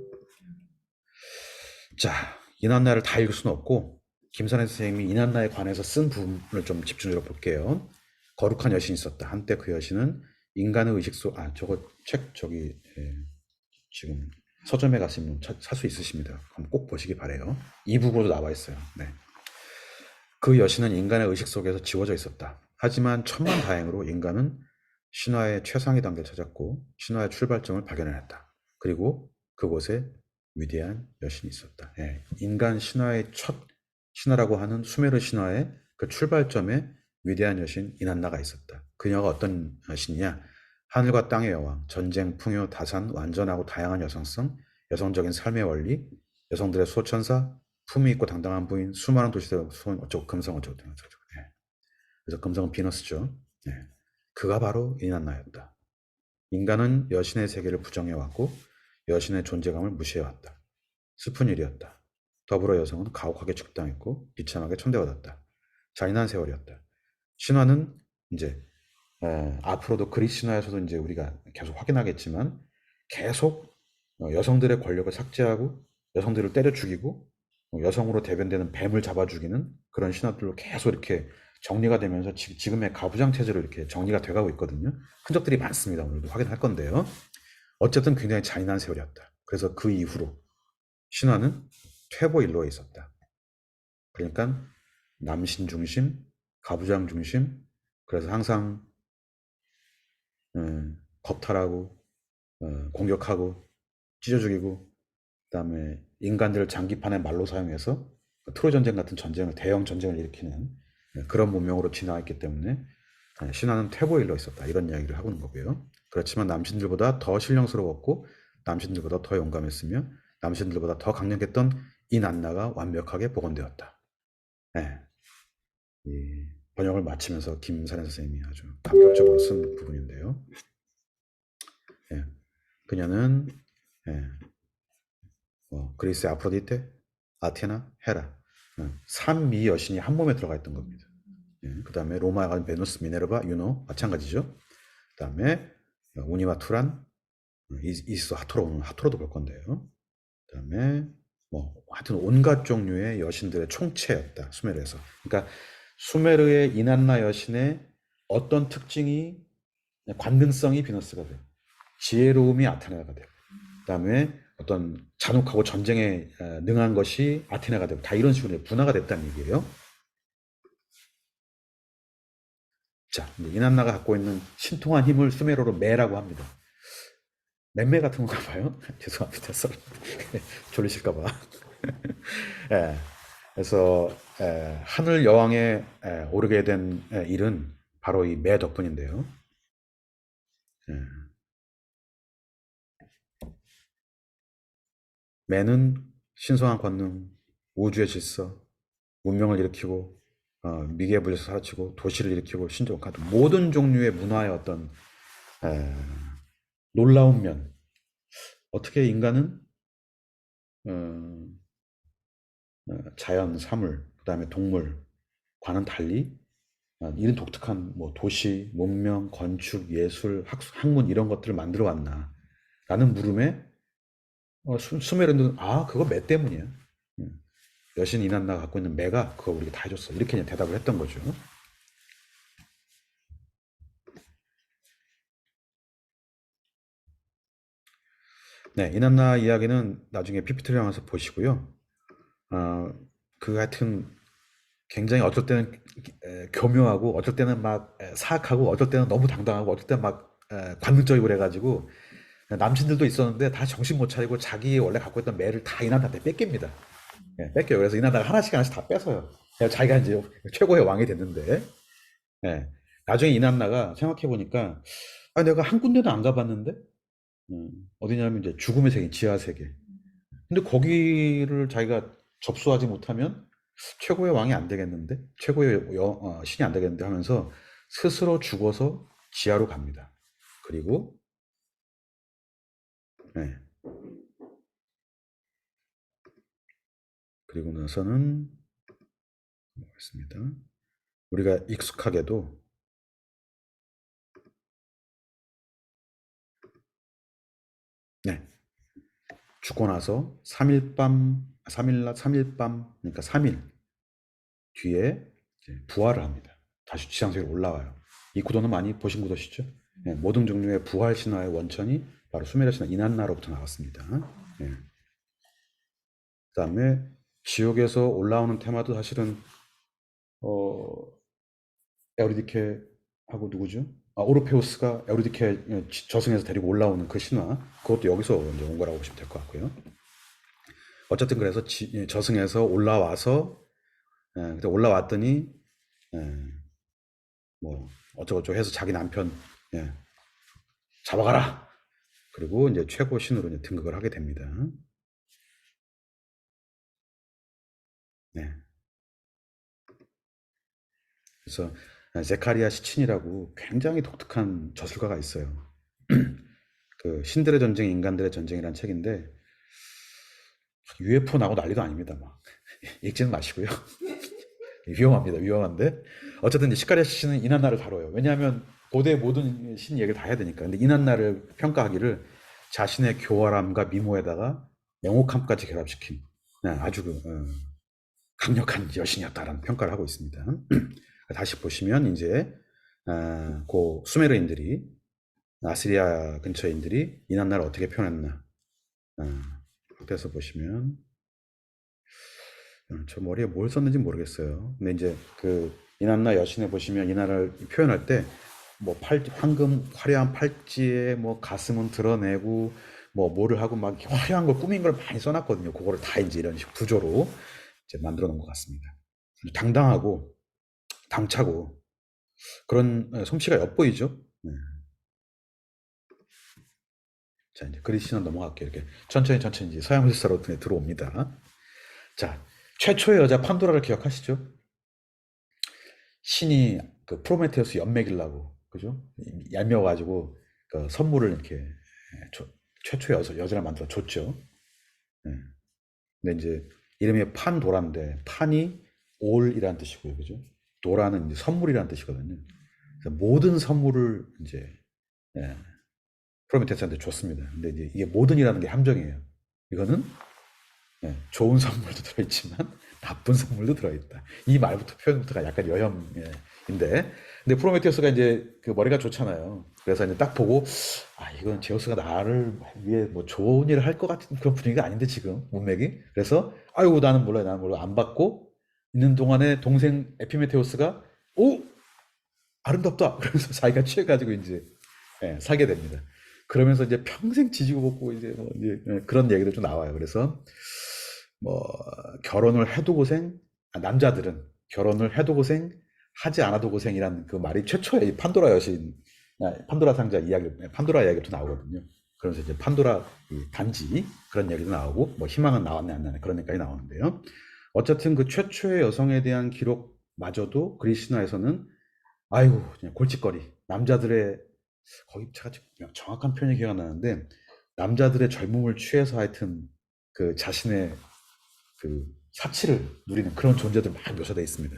자, 이난나를 다 읽을 수는 없고 김산해 선생님이 이난나에 관해서 쓴 부분을 좀 집중적으로 볼게요. 거룩한 여신이 있었다. 한때 그 여신은 인간의 의식 속 저거 책 저기 지금 서점에 가시면 살 수 있으십니다. 그럼 꼭 보시기 바래요. 이북으로도 나와 있어요. 네. 그 여신은 인간의 의식 속에서 지워져 있었다. 하지만 천만다행으로 인간은 신화의 최상위 단계를 찾았고 신화의 출발점을 발견해냈다. 그리고 그곳에 위대한 여신이 있었다. 예, 인간 신화의 첫 신화라고 하는 수메르 신화의 그 출발점에 위대한 여신 이난나가 있었다. 그녀가 어떤 여신이냐? 하늘과 땅의 여왕, 전쟁, 풍요, 다산, 완전하고 다양한 여성성, 여성적인 삶의 원리, 여성들의 수호천사, 품위 있고 당당한 부인, 수많은 도시들 소원 어쩌고 금성 어쩌고 어쩌고. 예. 그래서 금성은 비너스죠. 예. 그가 바로 이난나였다. 인간은 여신의 세계를 부정해왔고 여신의 존재감을 무시해왔다. 슬픈 일이었다. 더불어 여성은 가혹하게 축당했고 비참하게 천대받았다. 잔인한 세월이었다. 신화는 이제 앞으로도 그리스 신화에서도 이제 우리가 계속 확인하겠지만 계속 여성들의 권력을 삭제하고 여성들을 때려 죽이고 여성으로 대변되는 뱀을 잡아 죽이는 그런 신화들로 계속 이렇게 정리가 되면서 지금의 가부장 체제로 이렇게 정리가 돼가고 있거든요. 흔적들이 많습니다. 오늘도 확인할 건데요. 어쨌든 굉장히 잔인한 세월이었다. 그래서 그 이후로 신화는 퇴보일로에 있었다. 그러니까 남신 중심, 가부장 중심, 그래서 항상 겁탈하고 공격하고 찢어 죽이고 그다음에 인간들을 장기판에 말로 사용해서 트로이 전쟁 같은 전쟁을 대형 전쟁을 일으키는 그런 문명으로 진화했기 때문에 신화는 퇴보일로 있었다 이런 이야기를 하고 있는 거고요. 그렇지만 남신들보다 더 신령스러웠고 남신들보다 더 용감했으며 남신들보다 더 강력했던 이 난나가 완벽하게 복원되었다. 네. 이 번역을 마치면서 김산해 선생님이 아주 감격적으로 쓴 부분인데요. 예. 그녀는 그리스의 아프로디테, 아테나, 헤라 3미 여신이 한 몸에 들어가 있던 겁니다. 그 다음에 로마에 가는 베누스, 미네르바, 유노 마찬가지죠. 그 다음에 우니와 투란, 이시스, 하토로도 볼 건데요. 그 다음에 하여튼 온갖 종류의 여신들의 총체였다. 수메르에서. 그러니까 수메르의 이난나 여신의 어떤 특징이 관능성이 비너스가 돼요. 지혜로움이 아테나가 되고 그 다음에 어떤 잔혹하고 전쟁에 능한 것이 아테나가 되고 다 이런 식으로 분화가 됐다는 얘기예요. 자, 이난나가 갖고 있는 신통한 힘을 수메르로 매라고 합니다. 맴매 같은 건가 봐요. 죄송합니다. 졸리실까봐. 예, 그래서 하늘 여왕에 오르게 된 일은 바로 이 매 덕분인데요. 예. 매는 신성한 권능, 우주의 질서, 문명을 일으키고 미개의 불에서 사라지고 도시를 일으키고 신종한 모든 종류의 문화의 어떤 놀라운 면. 어떻게 인간은 자연, 사물, 그 다음에 동물과는 달리 이런 독특한 도시, 문명, 건축, 예술, 학문 이런 것들을 만들어 왔나 라는 물음에 수메르는 그거 매 때문이야. 여신 이난나가 갖고 있는 매가 그거 우리가 다 해줬어. 이렇게 그냥 대답을 했던 거죠. 네, 이난나 이야기는 나중에 PPT를 향해서 보시고요. 어, 그 하여튼 굉장히 어쩔 때는 교묘하고 어쩔 때는 막 사악하고 어쩔 때는 너무 당당하고 어쩔 때는 막 관능적이고 그래가지고 남친들도 있었는데 다 정신 못 차리고 자기 원래 갖고 있던 매를 다 이난나한테 뺏깁니다. 예, 뺏겨요. 그래서 이난나가 하나씩 하나씩 다 뺏어요. 그래서 자기가 이제 최고의 왕이 됐는데 예, 나중에 이난나가 생각해 보니까 아, 내가 한 군데도 안 가봤는데 음, 어디냐면 이제 죽음의 세계, 지하 세계. 근데 거기를 자기가 접수하지 못하면 최고의 왕이 안 되겠는데? 최고의 신이 안 되겠는데 하면서 스스로 죽어서 지하로 갑니다. 그리고, 네, 그리고 나서는, 있습니다. 우리가 익숙하게도, 네, 죽고 나서 3일 밤, 3일 낮, 3일 밤, 그러니까 3일 뒤에 이제 부활을 합니다. 다시 지상세계로 올라와요. 이 구도는 많이 보신 구도시죠? 네, 모든 종류의 부활 신화의 원천이 바로 수메르 신화 이난나로부터 나왔습니다. 네. 그다음에 지옥에서 올라오는 테마도 사실은 어, 에우리디케하고 누구죠? 아, 오르페우스가 에우리디케 저승에서 데리고 올라오는 그 신화, 그것도 여기서 이제 온 거라고 보시면 될 것 같고요. 어쨌든 그래서 저승에서 올라와서 그때 올라왔더니 예, 뭐 어쩌고저쩌고 해서 자기 남편 예, 잡아가라. 그리고 이제 최고 신으로 이제 등극을 하게 됩니다. 네. 그래서 제카리아 시친이라고 굉장히 독특한 저술가가 있어요. 그 신들의 전쟁, 인간들의 전쟁이라는 책인데 UFO 나고 난리도 아닙니다. 막 읽지는 마시고요. 위험합니다. 위험한데 어쨌든 이제 시카리아 시친은 이난나를 다뤄요. 왜냐하면 고대 모든 신 얘기를 다 해야 되니까. 근데 이난나를 평가하기를 자신의 교활함과 미모에다가 영혹함까지 결합시킨 아주 강력한 여신이었다라는 평가를 하고 있습니다. 다시 보시면 이제 그 수메르인들이 아시리아 근처인들이 이난나를 어떻게 표현했나 앞에서 보시면 저 머리에 뭘 썼는지 모르겠어요. 근데 이제 그 이난나 여신에 보시면 이난나를 표현할 때 뭐 황금 화려한 팔찌에 뭐 가슴은 드러내고 뭐 뭐를 하고 막 화려한 걸 꾸민 걸 많이 써놨거든요. 그거를 다 이제 이런 식 구조로 이제 만들어 놓은 것 같습니다. 당당하고 당차고 그런 솜씨가 엿보이죠. 네. 자 이제 그리스는 넘어갈게요. 이렇게 천천히 천천히 이제 서양 회사로 들어옵니다. 자 최초의 여자 판도라를 기억하시죠? 신이 그 프로메테우스 연맥이려고 그죠? 얄미워가지고 그 선물을 이렇게 최초의 여자를 만들어 줬죠. 예. 근데 이제 이름이 판도라인데 판이 올이라는 뜻이고요, 그죠? 도라는 이제 선물이라는 뜻이거든요. 그래서 모든 선물을 이제 예, 프로메테우스한테 줬습니다. 근데 이제 이게 모든이라는 게 함정이에요. 이거는 예, 좋은 선물도 들어있지만 나쁜 선물도 들어있다. 이 말부터 표현부터가 약간 여혐인데, 근데 프로메테우스가 이제 그 머리가 좋잖아요. 그래서 이제 딱 보고 아 이건 제우스가 나를 위해 뭐 좋은 일을 할 것 같은 그런 분위기가 아닌데 지금 문맥이. 그래서 아이고 나는 몰라 안 받고 있는 동안에 동생 에피메테우스가 오 아름답다. 그러면서 자기가 취해가지고 이제 사게 됩니다. 그러면서 이제 평생 지지고 볶고 이제 뭐 이제 그런 얘기도 좀 나와요. 그래서 뭐 결혼을 해도 고생, 남자들은 결혼을 해도 고생, 하지 않아도 고생이라는 그 말이 최초의 판도라 여신, 판도라 상자 이야기, 판도라 이야기도 나오거든요. 그러면서 이제 판도라 단지 그런 얘기도 나오고 뭐 희망은 나왔네 안 나왔네 그런 얘기까지 나오는데요. 어쨌든 그 최초의 여성에 대한 기록마저도 그리스 신화에서는 아이고 그냥 골칫거리 남자들의 거기 제가 정확한 표현이 기억 안 나는데 남자들의 젊음을 취해서 하여튼 그 자신의 그 사치를 누리는 그런 존재들 막 묘사되어 있습니다.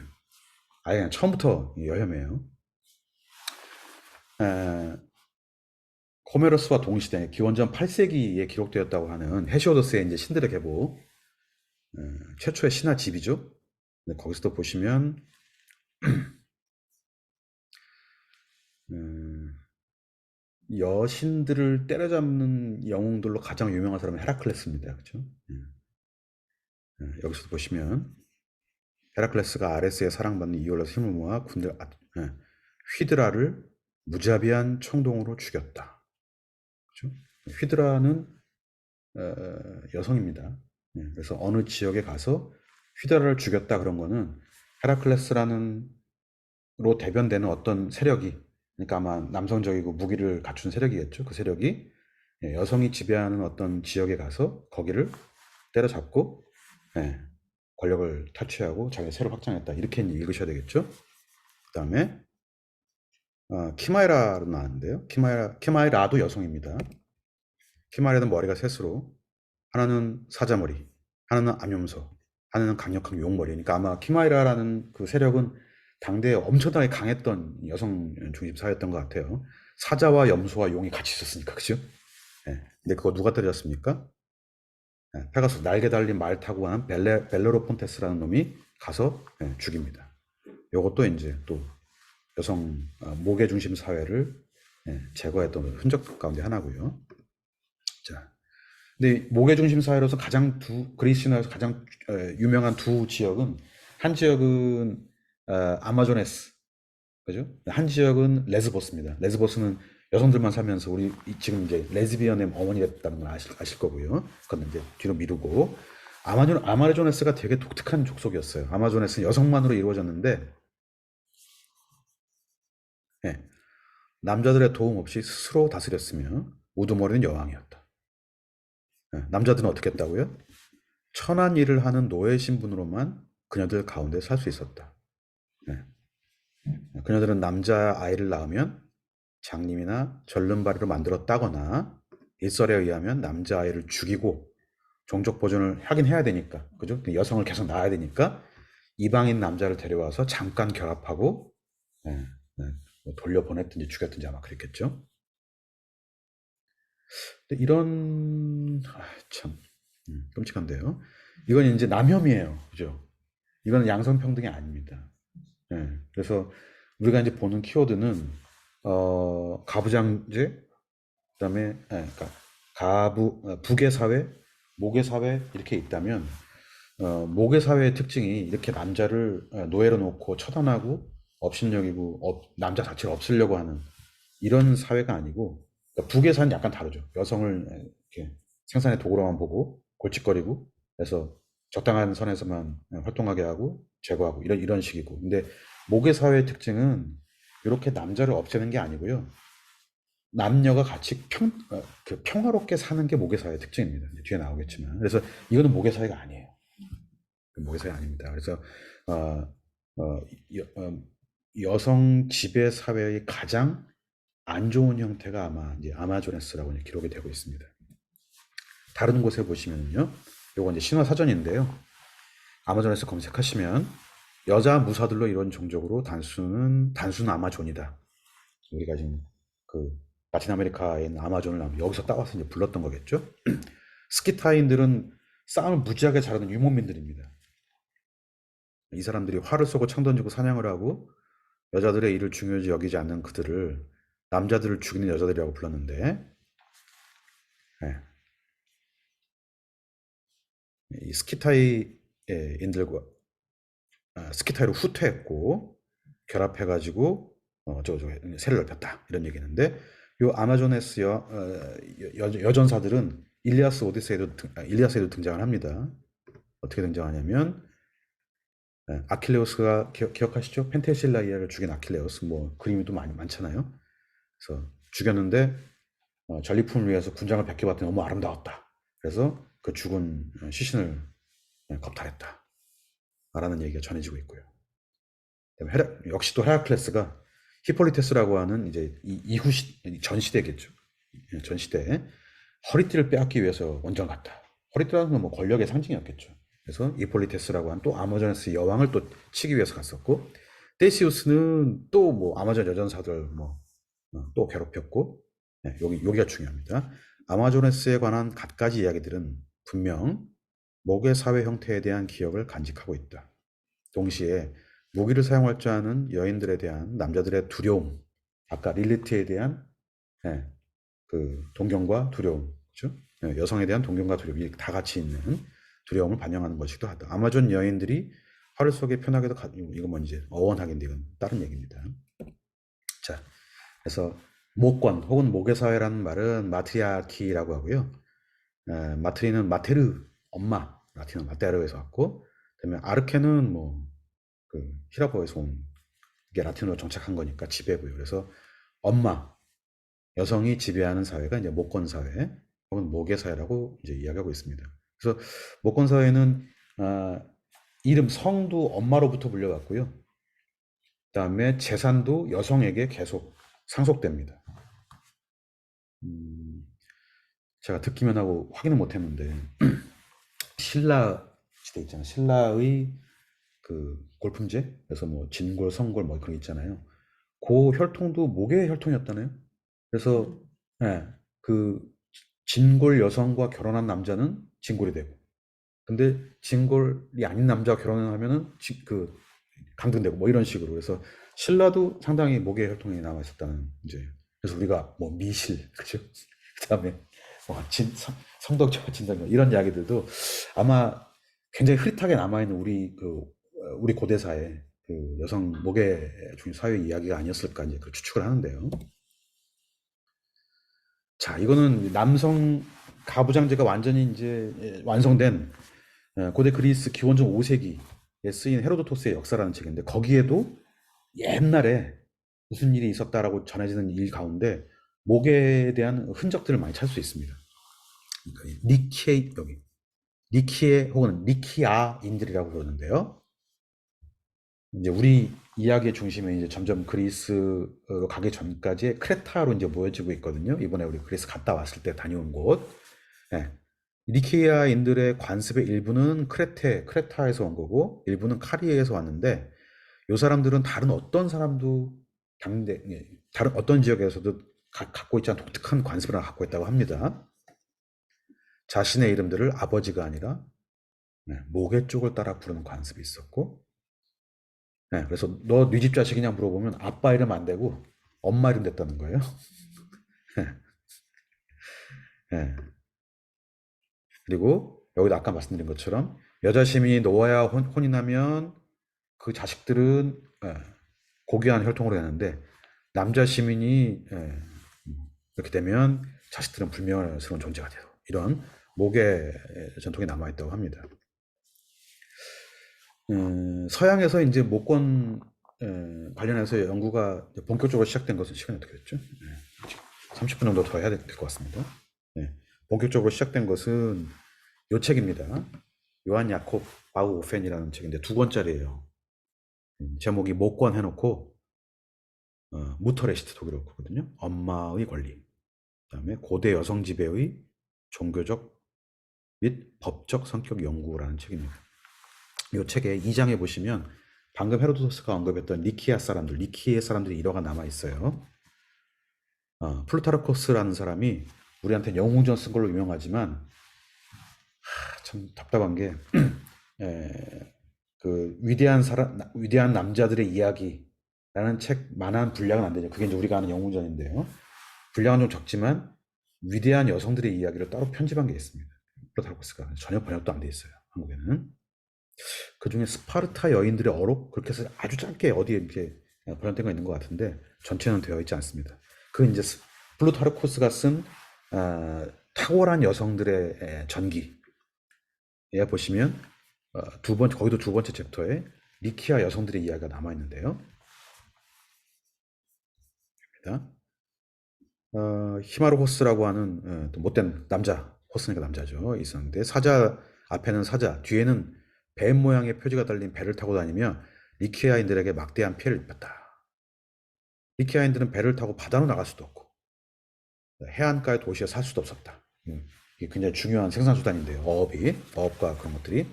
아예 그냥 처음부터 여혐해요. 에, 호메로스와 동시대 기원전 8세기에 기록되었다고 하는 헤시오도스의 이제 신들의 계보 최초의 신화 집이죠. 거기서도 보시면 음, 여신들을 때려잡는 영웅들로 가장 유명한 사람은 헤라클레스입니다. 그렇죠? 여기서 보시면 헤라클레스가 아레스의 사랑받는 이올라스 힘을 모아 군대 휘드라를 무자비한 총동으로 죽였다. 그렇죠? 휘드라는 여성입니다. 그래서 어느 지역에 가서 휘드라를 죽였다 그런 거는 헤라클레스라는 로 대변되는 어떤 세력이, 그러니까 아마 남성적이고 무기를 갖춘 세력이겠죠. 그 세력이 여성이 지배하는 어떤 지역에 가서 거기를 때려잡고 권력을 탈취하고 자기 세를 확장했다. 이렇게 읽으셔야 되겠죠. 그 다음에 키마이라로 나왔는데요. 키마이라도 여성입니다. 키마이라는 머리가 셋으로, 하나는 사자머리, 하나는 암염소, 하나는 강력한 용머리니까 아마 키마이라라는 그 세력은 당대에 엄청나게 강했던 여성 중심 사회였던 것 같아요. 사자와 염소와 용이 같이 있었으니까, 그죠? 근데 그거 누가 때렸습니까? 페가sus, 날개 달린 말 타고 가는 벨레로폰테스라는 놈이 가서 죽입니다. 요것도 이제 또 여성 모계 중심 사회를 제거했던 흔적 가운데 하나고요. 자, 근데 모계 중심 사회로서 그리스 신화에서 가장 유명한 두 지역은, 한 지역은 아마조네스, 그죠? 한 지역은 레스보스입니다. 레스보스는 여성들만 살면서 우리 지금 이제 레즈비언의 어머니 됐다는 걸 아실 거고요. 그건 이제 뒤로 미루고, 아마조네스가 되게 독특한 족속이었어요. 아마조네스는 여성만으로 이루어졌는데 남자들의 도움 없이 스스로 다스렸으며 우두머리는 여왕이었다. 남자들은 어떻게 했다고요? 천한 일을 하는 노예 신분으로만 그녀들 가운데 살 수 있었다. 그녀들은 남자 아이를 낳으면 장님이나 절름발이로 만들었다거나, 일설에 의하면 남자 아이를 죽이고 종족 보존을 하긴 해야 되니까, 그죠? 여성을 계속 낳아야 되니까 이방인 남자를 데려와서 잠깐 결합하고 돌려보냈든지 죽였든지 아마 그랬겠죠. 근데 이런 참 끔찍한데요. 이건 이제 남혐이에요, 그죠? 이건 양성평등이 아닙니다. 그래서 우리가 이제 보는 키워드는 가부장제, 그다음에 그러니까 북의 사회, 모계 사회 이렇게 있다면, 모계 사회의 특징이 이렇게 남자를 노예로 놓고 처단하고 업신여기고 남자 자체를 없애려고 하는 이런 사회가 아니고, 그러니까 북의 사회는 약간 다르죠. 여성을 이렇게 생산의 도구로만 보고 골칫거리고 해서 적당한 선에서만 활동하게 하고 제거하고 이런 식이고, 근데 모계 사회의 특징은 이렇게 남자를 없애는 게 아니고요. 남녀가 같이 평화롭게 사는 게 모계 사회의 특징입니다. 뒤에 나오겠지만. 그래서 이거는 모계 사회가 아니에요. 모계 사회 아닙니다. 그래서 어, 어, 여성 지배 사회의 가장 안 좋은 형태가 아마 이제 아마조네스라고 이제 기록이 되고 있습니다. 다른 곳에 보시면요, 요거 이제 신화 사전인데요. 아마조네스 검색하시면 여자 무사들로 이런 종족으로 단순 아마존이다. 우리가 지금 그 라틴 아메리카에 있는 아마존을 여기서 따와서 이제 불렀던 거겠죠. 스키타인들은 싸움을 무지하게 잘하는 유목민들입니다. 이 사람들이 활을 쏘고 창 던지고 사냥을 하고 여자들의 일을 중요시 여기지 않는 그들을 남자들을 죽이는 여자들이라고 불렀는데, 이 스키타이인들과 스키타이로 후퇴했고 결합해가지고 세를 넓혔다 이런 얘기인데, 요 아마조네스 여전사들은 일리아스에도 등장을 합니다. 어떻게 등장하냐면 아킬레우스가 기억하시죠? 펜테실라이아를 죽인 아킬레우스, 뭐 그림이 또 많잖아요. 그래서 죽였는데 전리품을 위해서 군장을 벗겨봤더니 너무 아름다웠다. 그래서 그 죽은 시신을 겁탈했다 라는 얘기가 전해지고 있고요. 역시 또 헤라클레스가 히폴리테스라고 하는 이제 이후 전 시대겠죠. 전 시대에 허리띠를 빼앗기 위해서 원정 갔다. 허리띠라는 건 뭐 권력의 상징이었겠죠. 그래서 히폴리테스라고 하는 또 아마조네스 여왕을 또 치기 위해서 갔었고, 테시우스는 또 뭐 아마존 여전사들 뭐 또 괴롭혔고, 여기가 중요합니다. 아마조네스에 관한 갖가지 이야기들은 분명 모계 사회 형태에 대한 기억을 간직하고 있다. 동시에 무기를 사용할 줄 아는 여인들에 대한 남자들의 두려움, 아까 릴리트에 대한 그 동경과 두려움, 그죠? 여성에 대한 동경과 두려움이 다 같이 있는 두려움을 반영하는 것이기도 하다. 아마존 여인들이 화를 속에 편하게도 이거 뭐 이제 어원학인데 이건 다른 얘기입니다. 자, 그래서 모권 혹은 모계사회라는 말은 마트리아키라고 하고요. 마트리는 마테르, 엄마, 라틴어 마테르에서 왔고, 그다음에 아르케는 뭐 그 히라보에서 온 이게 라틴어로 정착한 거니까 지배고요. 그래서 엄마, 여성이 지배하는 사회가 이제 모권 사회 혹은 모계 사회라고 이제 이야기하고 있습니다. 그래서 모권 사회는 이름 성도 엄마로부터 물려왔고요. 그다음에 재산도 여성에게 계속 상속됩니다. 제가 듣기만 하고 확인을 못했는데 신라 시대 있잖아요. 신라의 그 골품제, 그래서 뭐 진골, 성골 뭐 그런 게 있잖아요. 그 혈통도 목의 혈통이었다네요. 그래서 예, 그 진골 여성과 결혼한 남자는 진골이 되고, 근데 진골이 아닌 남자와 결혼을 하면은 그 강등되고 뭐 이런 식으로. 그래서 신라도 상당히 목의 혈통이 남아 있었다는 이제. 그래서 우리가 뭐 미실, 그죠? 그다음에 뭐 성덕자 진덕 이런 이야기들도 아마 굉장히 흐릿하게 남아 있는 우리 고대사의 그 여성 목의 중심 사회 이야기가 아니었을까 이제 그 추측을 하는데요. 자, 이거는 남성 가부장제가 완전히 이제 완성된 고대 그리스 기원전 5세기에 쓰인 헤로도토스의 역사라는 책인데, 거기에도 옛날에 무슨 일이 있었다라고 전해지는 일 가운데 목에 대한 흔적들을 많이 찾을 수 있습니다. 그러니까 니키에 여기 니키에 혹은 니키아인들이라고 그러는데요. 이제 우리 이야기의 중심은 이제 점점 그리스로 가기 전까지 크레타로 이제 모여지고 있거든요. 이번에 우리 그리스 갔다 왔을 때 다녀온 곳. 예. 니케아인들의 관습의 일부는 크레타에서 온 거고, 일부는 카리에에서 왔는데, 이 사람들은 다른 어떤 사람도 다른 어떤 지역에서도 갖고 있지 않은 독특한 관습을 갖고 있다고 합니다. 자신의 이름들을 아버지가 아니라 모계 쪽을 따라 부르는 관습이 있었고, 그래서 너 네 집 자식이냐 물어보면 아빠 이름 안 되고 엄마 이름 됐다는 거예요. 예. 그리고 여기도 아까 말씀드린 것처럼 여자 시민이 놓아야 혼이 나면 그 자식들은 고귀한 혈통으로 되는데, 남자 시민이 이렇게 되면 자식들은 불명예스러운 존재가 되고, 이런 목의 전통이 남아있다고 합니다. 서양에서 이제 목권 관련해서 연구가 본격적으로 시작된 것은 시간이 어떻게 됐죠? 30분 정도 더 해야 될 것 같습니다. 본격적으로 시작된 것은 요 책입니다. 요한 야콥 바우오펜이라는 책인데 2권짜리예요. 제목이 목권 해놓고 무터레시트 독일어 거든요. 엄마의 권리. 그다음에 고대 여성 지배의 종교적 및 법적 성격 연구라는 책입니다. 이 책의 2장에 보시면 방금 헤로도토스가 언급했던 니키아 사람들이 일화가 남아 있어요. 플루타르코스라는 사람이 우리한테 영웅전 쓴 걸로 유명하지만 참 답답한 게 그 위대한 남자들의 이야기라는 책만한 분량은 안 되죠. 그게 이제 우리가 아는 영웅전인데요. 분량은 좀 적지만 위대한 여성들의 이야기를 따로 편집한 게 있습니다. 플루타르코스가 전혀 번역도 안 돼 있어요. 한국에는. 그 중에 스파르타 여인들의 어록, 그렇게 해서 아주 짧게 어디에 이렇게 번역된 거 있는 것 같은데 전체는 되어 있지 않습니다. 그 이제 플루타르코스가 쓴 탁월한 여성들의 전기에 보시면 거기도 2번째 챕터에 니키아 여성들의 이야기가 남아 있는데요. 히마르 호스라고 하는 못된 남자, 호스니까 남자죠, 있었는데, 사자 앞에는 사자, 뒤에는 뱀 모양의 표지가 달린 배를 타고 다니며 니키아인들에게 막대한 피해를 입혔다. 니키아인들은 배를 타고 바다로 나갈 수도 없고 해안가의 도시에 살 수도 없었다. 이게 굉장히 중요한 생산수단인데요. 어업과 그런 것들이.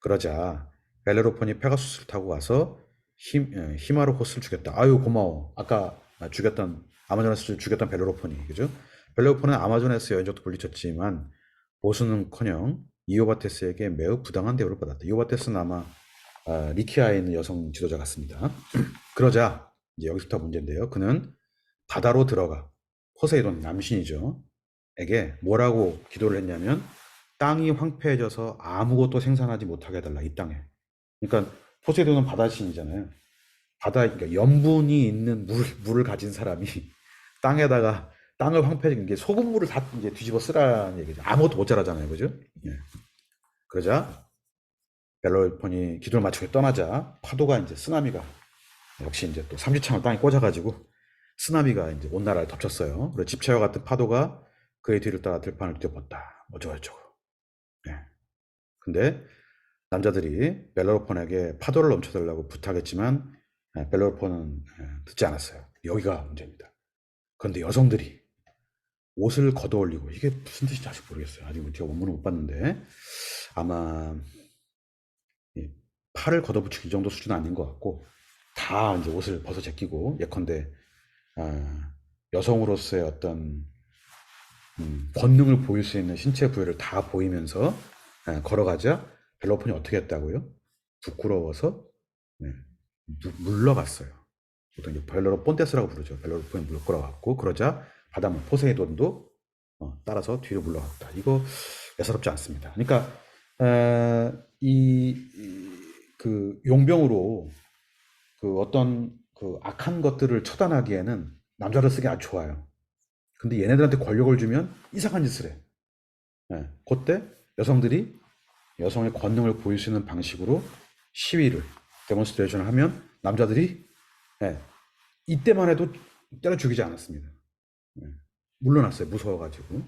그러자 벨레로폰이 페가수스를 타고 와서 히마르 호스를 죽였다. 아유 고마워. 아까 아마존에서 죽였던 벨레로폰이, 그죠? 벨레로폰은 아마존에서 여인적도 물리쳤지만 보수는커녕 이오바테스에게 매우 부당한 대우를 받았다. 이오바테스는 아마 리키아에 있는 여성 지도자 같습니다. 그러자 이제 여기서부터 문제인데요. 그는 바다로 들어가 포세이돈 남신이죠. 에게 뭐라고 기도를 했냐면 땅이 황폐해져서 아무것도 생산하지 못하게 해달라 이 땅에. 그러니까 포세이돈은 바다신이잖아요. 바다 그러니까 염분이 있는 물을 가진 사람이 땅에다가 땅을 황폐해진 게 소금물을 다 이제 뒤집어 쓰라는 얘기죠. 아무것도 못 자라잖아요, 그죠? 예. 그러자 벨로폰이 기도를 마치고 떠나자 파도가 이제 쓰나미가 역시 이제 또 삼지창을 땅에 꽂아가지고 쓰나미가 이제 온 나라를 덮쳤어요. 그리고 집채와 같은 파도가 그의 뒤를 따라 들판을 뒤덮었다. 어쩌고저쩌고. 예. 근데 남자들이 벨로폰에게 파도를 멈춰달라고 부탁했지만 벨로폰은 듣지 않았어요. 여기가 문제입니다. 그런데 여성들이 옷을 걷어올리고 이게 무슨 뜻인지 아직 모르겠어요. 아직 제가 원문을 못 봤는데 아마 팔을 걷어붙이기 이 정도 수준은 아닌 것 같고 다 이제 옷을 벗어 제끼고 예컨대 여성으로서의 어떤 권능을 보일 수 있는 신체 부위를 다 보이면서 걸어가자 벨로폰이 어떻게 했다고요? 부끄러워서 물러갔어요. 보통 이제 벨로로 본테스라고 부르죠. 벨로폰이 물러갔고 그러자 바닷물 포세이돈도 따라서 뒤로 물러갔다. 이거 예사롭지 않습니다. 그러니까 그 용병으로 그 어떤 그 악한 것들을 처단하기에는 남자를 쓰기 아주 좋아요. 근데 얘네들한테 권력을 주면 이상한 짓을 해. 예, 그때 여성들이 여성의 권능을 보일 수 있는 방식으로 시위를 데몬스트레이션을 하면 남자들이 이때만 해도 때려 죽이지 않았습니다. 물러났어요. 무서워가지고.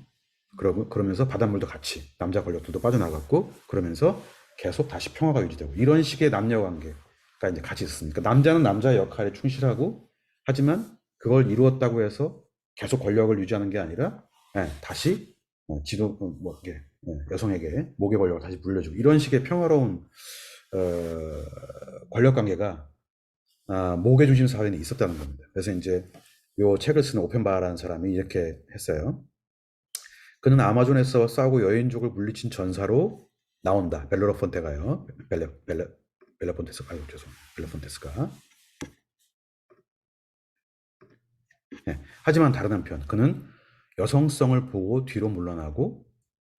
그러면서 바닷물도 같이 남자 권력들도 빠져나갔고 그러면서 계속 다시 평화가 유지되고 이런 식의 남녀 관계가 이제 같이 있었습니다. 그러니까 남자는 남자의 역할에 충실하고 하지만 그걸 이루었다고 해서 계속 권력을 유지하는 게 아니라 다시 여성에게 목의 권력을 다시 물려주고 이런 식의 평화로운 권력 관계가 목의 중심 사회에 있었다는 겁니다. 그래서 이제 요 책을 쓰는 오펜바라는 사람이 이렇게 했어요. 그는 아마존에서 싸우고 여인족을 물리친 전사로 나온다. 벨로폰테가요. 벨로폰테스가 아유 죄송. 벨로폰테스가. 하지만 다른 한편 그는 여성성을 보고 뒤로 물러나고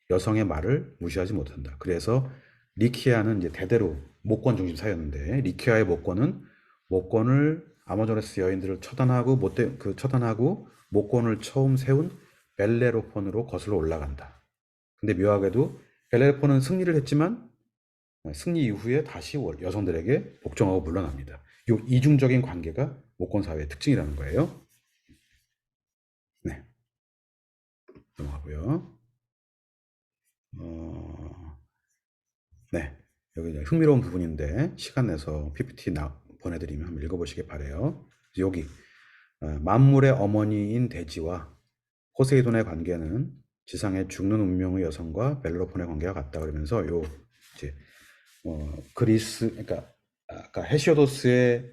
여성의 말을 무시하지 못한다. 그래서 리키아는 이제 대대로 목권 중심 사회였는데 리키아의 목권을 아마존에스 여인들을 처단하고 목권을 처음 세운 벨레로폰으로 거슬러 올라간다. 근데 묘하게도 벨레로폰은 승리를 했지만 승리 이후에 다시 여성들에게 복종하고 물러납니다. 이 이중적인 관계가 목권 사회의 특징이라는 거예요. 네, 넘어가고요. 네, 여기 흥미로운 부분인데 시간 내서 PPT 보내드리면 한번 읽어보시기 바래요. 여기 만물의 어머니인 대지와 포세이돈의 관계는 지상에 죽는 운명의 여성과 벨로폰의 관계가 같다 그러면서 요 이제 그리스 그러니까 아까 헤시오도스의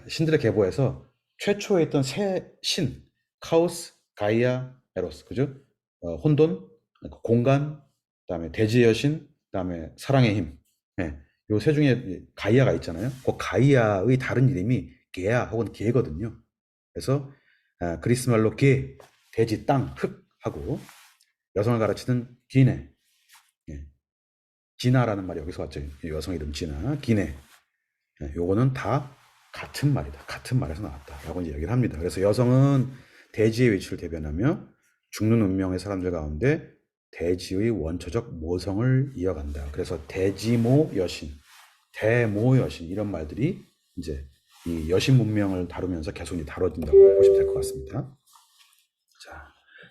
신들의 계보에서 최초에 있던 세 신 카오스, 가이아, 에로스 그죠? 혼돈, 공간, 그다음에 대지의 여신, 그다음에 사랑의 힘. 예. 요 세 중에 가이아가 있잖아요. 그 가이아의 다른 이름이 게아 혹은 게거든요. 그래서 그리스 말로 게, 대지, 땅, 흙 하고 여성을 가르치는 기네, 예. 지나라는 말이 여기서 왔죠. 여성 이름 지나, 기네. 예. 요거는 다 같은 말이다. 같은 말에서 나왔다라고 이제 얘기를 합니다. 그래서 여성은 대지의 위치를 대변하며 죽는 운명의 사람들 가운데 대지의 원초적 모성을 이어간다. 그래서 대지모 여신, 대모 여신 이런 말들이 이제 이 여신 문명을 다루면서 계속 이제 다뤄진다고 보시면 될 것 같습니다. 자,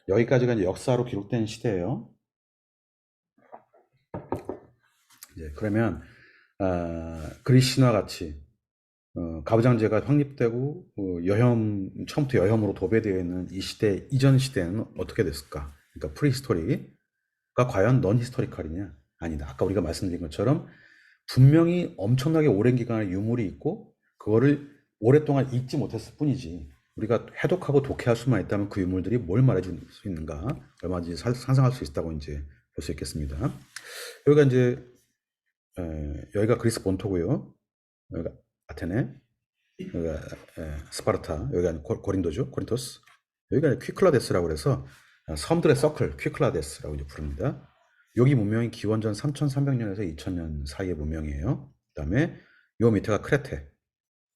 여기까지가 이제 역사로 기록된 시대예요. 이제 그러면 그리스 신화 같이 가부장제가 확립되고 처음부터 여혐으로 도배되어 있는 이 시대 이전 시대는 어떻게 됐을까? 그러니까 프리히스토리가 과연 넌 히스토리컬이냐? 아니다. 아까 우리가 말씀드린 것처럼 분명히 엄청나게 오랜 기간의 유물이 있고 그거를 오랫동안 읽지 못했을 뿐이지 우리가 해독하고 독해할 수만 있다면 그 유물들이 뭘 말해줄 수 있는가 얼마든지 상상할 수 있다고 이제 볼 수 있겠습니다. 여기가 이제 여기가 그리스 본토고요. 여기가 아테네, 여기가 스파르타, 여기가 고린도죠. 코린토스. 여기가 퀴클라데스라고 그래서 섬들의 서클, 퀴클라데스라고 이제 부릅니다. 여기 문명이 기원전 3300년에서 2000년 사이의 문명이에요. 그다음에 요 밑에가 크레테.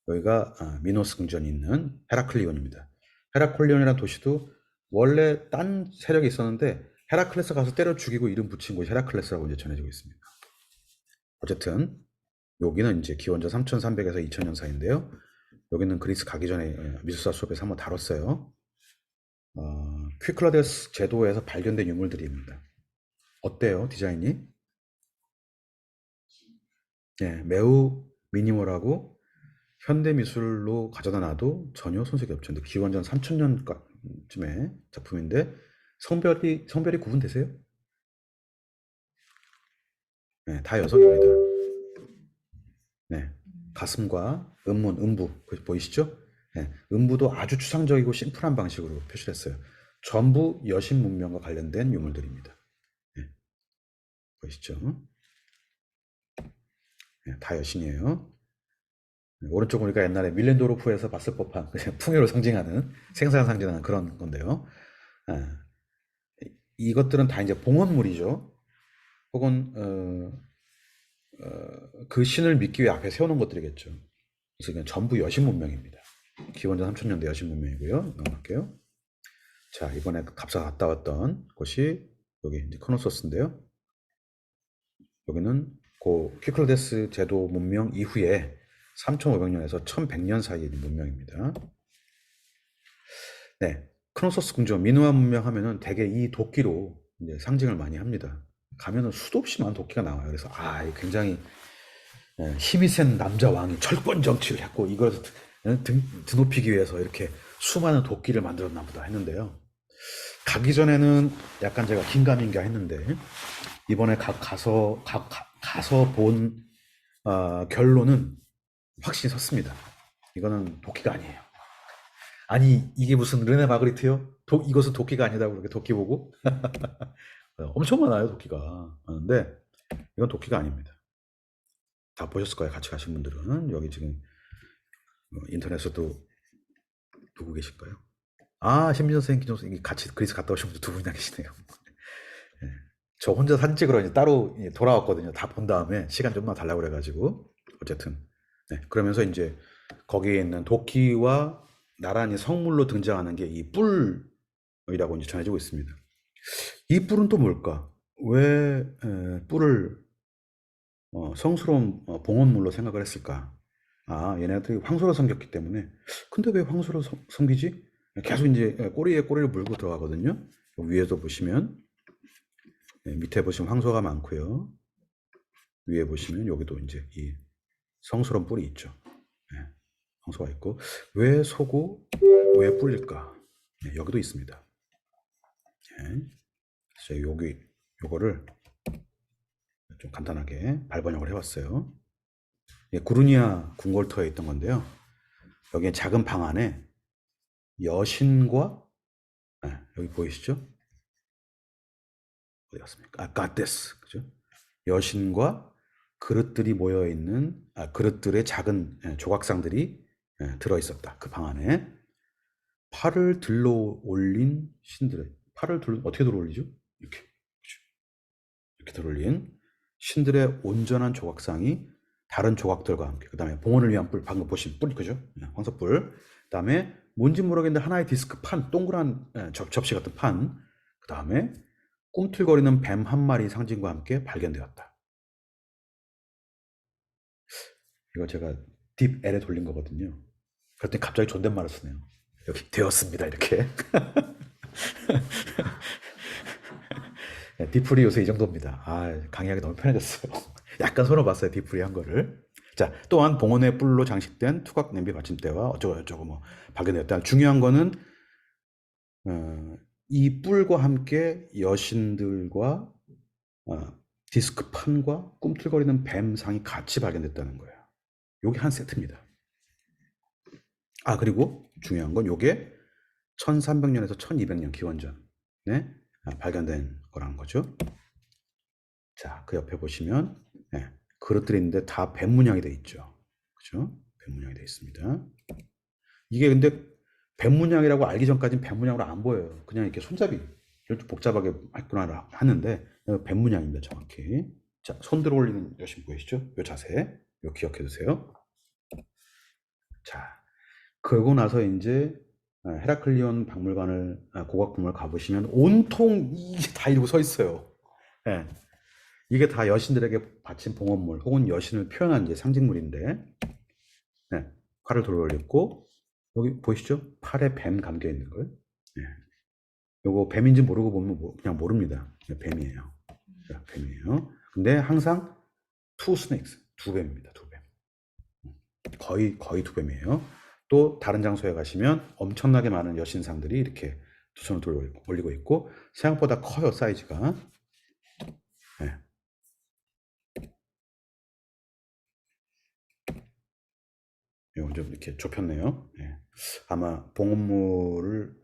여기가 미노스 궁전이 있는 헤라클리온입니다. 헤라클리온이라는 도시도 원래 딴 세력이 있었는데 헤라클레스 가서 때려 죽이고 이름 붙인 곳이 헤라클레스라고 이제 전해지고 있습니다. 어쨌든 여기는 이제 기원전 3300에서 2000년 사이인데요. 여기는 그리스 가기 전에 미술사 수업에서 한번 다뤘어요. 퀴클라데스 제도에서 발견된 유물들입니다. 어때요, 디자인이? 네, 매우 미니멀하고 현대 미술로 가져다 놔도 전혀 손색이 없죠. 근데 기원전 3000년쯤의 작품인데 성별이 구분되세요? 네, 다 여성입니다. 네, 가슴과 음문, 음부 보이시죠? 네, 음부도 아주 추상적이고 심플한 방식으로 표시를 했어요. 전부 여신 문명과 관련된 유물들입니다. 네, 보이시죠? 네, 다 여신이에요. 네, 오른쪽 보니까 옛날에 밀렌도르프에서 봤을 법한 풍요를 상징하는 생산을 상징하는 그런 건데요. 네, 이것들은 다 이제 봉헌물이죠. 혹은 그 신을 믿기 위해 앞에 세워놓은 것들이겠죠. 그래서 그냥 전부 여신 문명입니다. 기원전 3000년대 여신 문명이고요. 넘어갈게요. 자, 이번에 갑사 갔다 왔던 곳이 여기 이제 크노소스인데요. 여기는 그 퀴클라데스 제도 문명 이후에 3500년에서 1100년 사이의 문명입니다. 네, 크노소스 궁전 미노아 문명 하면은 대개 이 도끼로 이제 상징을 많이 합니다. 가면은 수도 없이 많은 도끼가 나와요. 그래서 굉장히 힘이 센 남자 왕이 철권 정치를 했고 이걸 드높이기 위해서 이렇게 수많은 도끼를 만들었나 보다 했는데요. 가기 전에는 약간 제가 긴가민가 했는데 이번에 가서 본 결론은 확실히 섰습니다. 이거는 도끼가 아니에요. 아니 이게 무슨 르네 마그리트요? 이것은 도끼가 아니다고 그렇게 도끼 보고 엄청 많아요 도끼가 많은데 이건 도끼가 아닙니다. 다 보셨을 거예요. 같이 가신 분들은 여기 지금 인터넷에서도 누구 계실까요? 신민선 선생님, 김종 선생님 같이 그리스 갔다 오신 분들 두 분이나 계시네요. 예. 저 혼자 사진 찍으러 이제 따로 돌아왔거든요. 다 본 다음에 시간 좀만 달라고 그래가지고 어쨌든 네, 그러면서 이제 거기에 있는 도끼와 나란히 성물로 등장하는 게 이 뿔이라고 이제 전해지고 있습니다. 이 뿔은 또 뭘까? 왜 뿔을 성스러운 봉헌물로 생각을 했을까? 얘네들이 황소로 섬겼기 때문에. 근데 왜 황소로 섬기지? 계속 이제 꼬리에 꼬리를 물고 들어가거든요. 위에도 보시면 밑에 보시면 황소가 많고요. 위에 보시면 여기도 이제 이 성스러운 뿔이 있죠. 황소가 있고 왜 소고 왜 뿔일까? 여기도 있습니다. 그래서 요거를 좀 간단하게 발번역을 해봤어요. 구르니아 궁궐터에 있던 건데요. 여기에 작은 방 안에 여신과 여기 보이시죠? 어디 갔습니까? 가데스 그죠? 여신과 그릇들이 모여 있는 그릇들의 작은 조각상들이 들어 있었다. 그 방 안에 팔을 들러 올린 신들의 팔을 어떻게 들어 올리죠? 이렇게 그죠? 이렇게 들어 올린 신들의 온전한 조각상이 다른 조각들과 함께 그다음에 봉헌을 위한 뿔 방금 보신 뿔 그죠? 황소뿔 그다음에 뭔지 모르겠는데 하나의 디스크 판 동그란 접시 같은 판 그다음에 꿈틀거리는 뱀 한 마리 상징과 함께 발견되었다. 이거 제가 딥 L에 돌린 거거든요. 그랬더니 갑자기 존댓말을 쓰네요. 여기 되었습니다 이렇게. 디프리 요새 이 정도입니다. 강의하기 너무 편해졌어요. 약간 손을 봤어요 디프리 한 거를. 자, 또한 봉헌의 뿔로 장식된 투각 냄비 받침대와 어쩌고 뭐 발견되었다. 중요한 거는 이 뿔과 함께 여신들과 디스크판과 꿈틀거리는 뱀상이 같이 발견됐다는 거예요. 요게 한 세트입니다. 그리고 중요한 건 요게 1300년에서 1200년 기원전에 발견된 거라는 거죠. 자, 그 옆에 보시면 그릇들이 있는데 다 뱀 문양이 되어 있죠. 그죠? 뱀 문양이 되어 있습니다. 이게 근데 뱀 문양이라고 알기 전까지는 뱀 문양으로 안 보여요. 그냥 이렇게 손잡이를 좀 복잡하게 했구나 하는데 뱀 문양입니다, 정확히. 자, 손 들어 올리는 여신 보이시죠? 요 자세, 요 기억해 두세요. 자, 그러고 나서 이제 헤라클리온 박물관을 고각부을 가보시면 온통 이게 다 이러고 서 있어요. 예. 이게 다 여신들에게 바친 봉헌물 혹은 여신을 표현한 이제 상징물인데, 예. 팔을 들어 올렸고 여기 보이시죠? 팔에 뱀 감겨 있는 걸. 예. 요거 뱀인지 모르고 보면 그냥 모릅니다. 뱀이에요. 뱀이에요. 근데 항상 투 스네이크스, 두 뱀입니다. 두 뱀. 거의 두 뱀이에요. 또 다른 장소에 가시면 엄청나게 많은 여신상들이 이렇게 두 손을 들어 올리고 있고 생각보다 커요, 사이즈가. 네. 이건 좀 이렇게 좁혔네요. 네. 아마 봉헌물을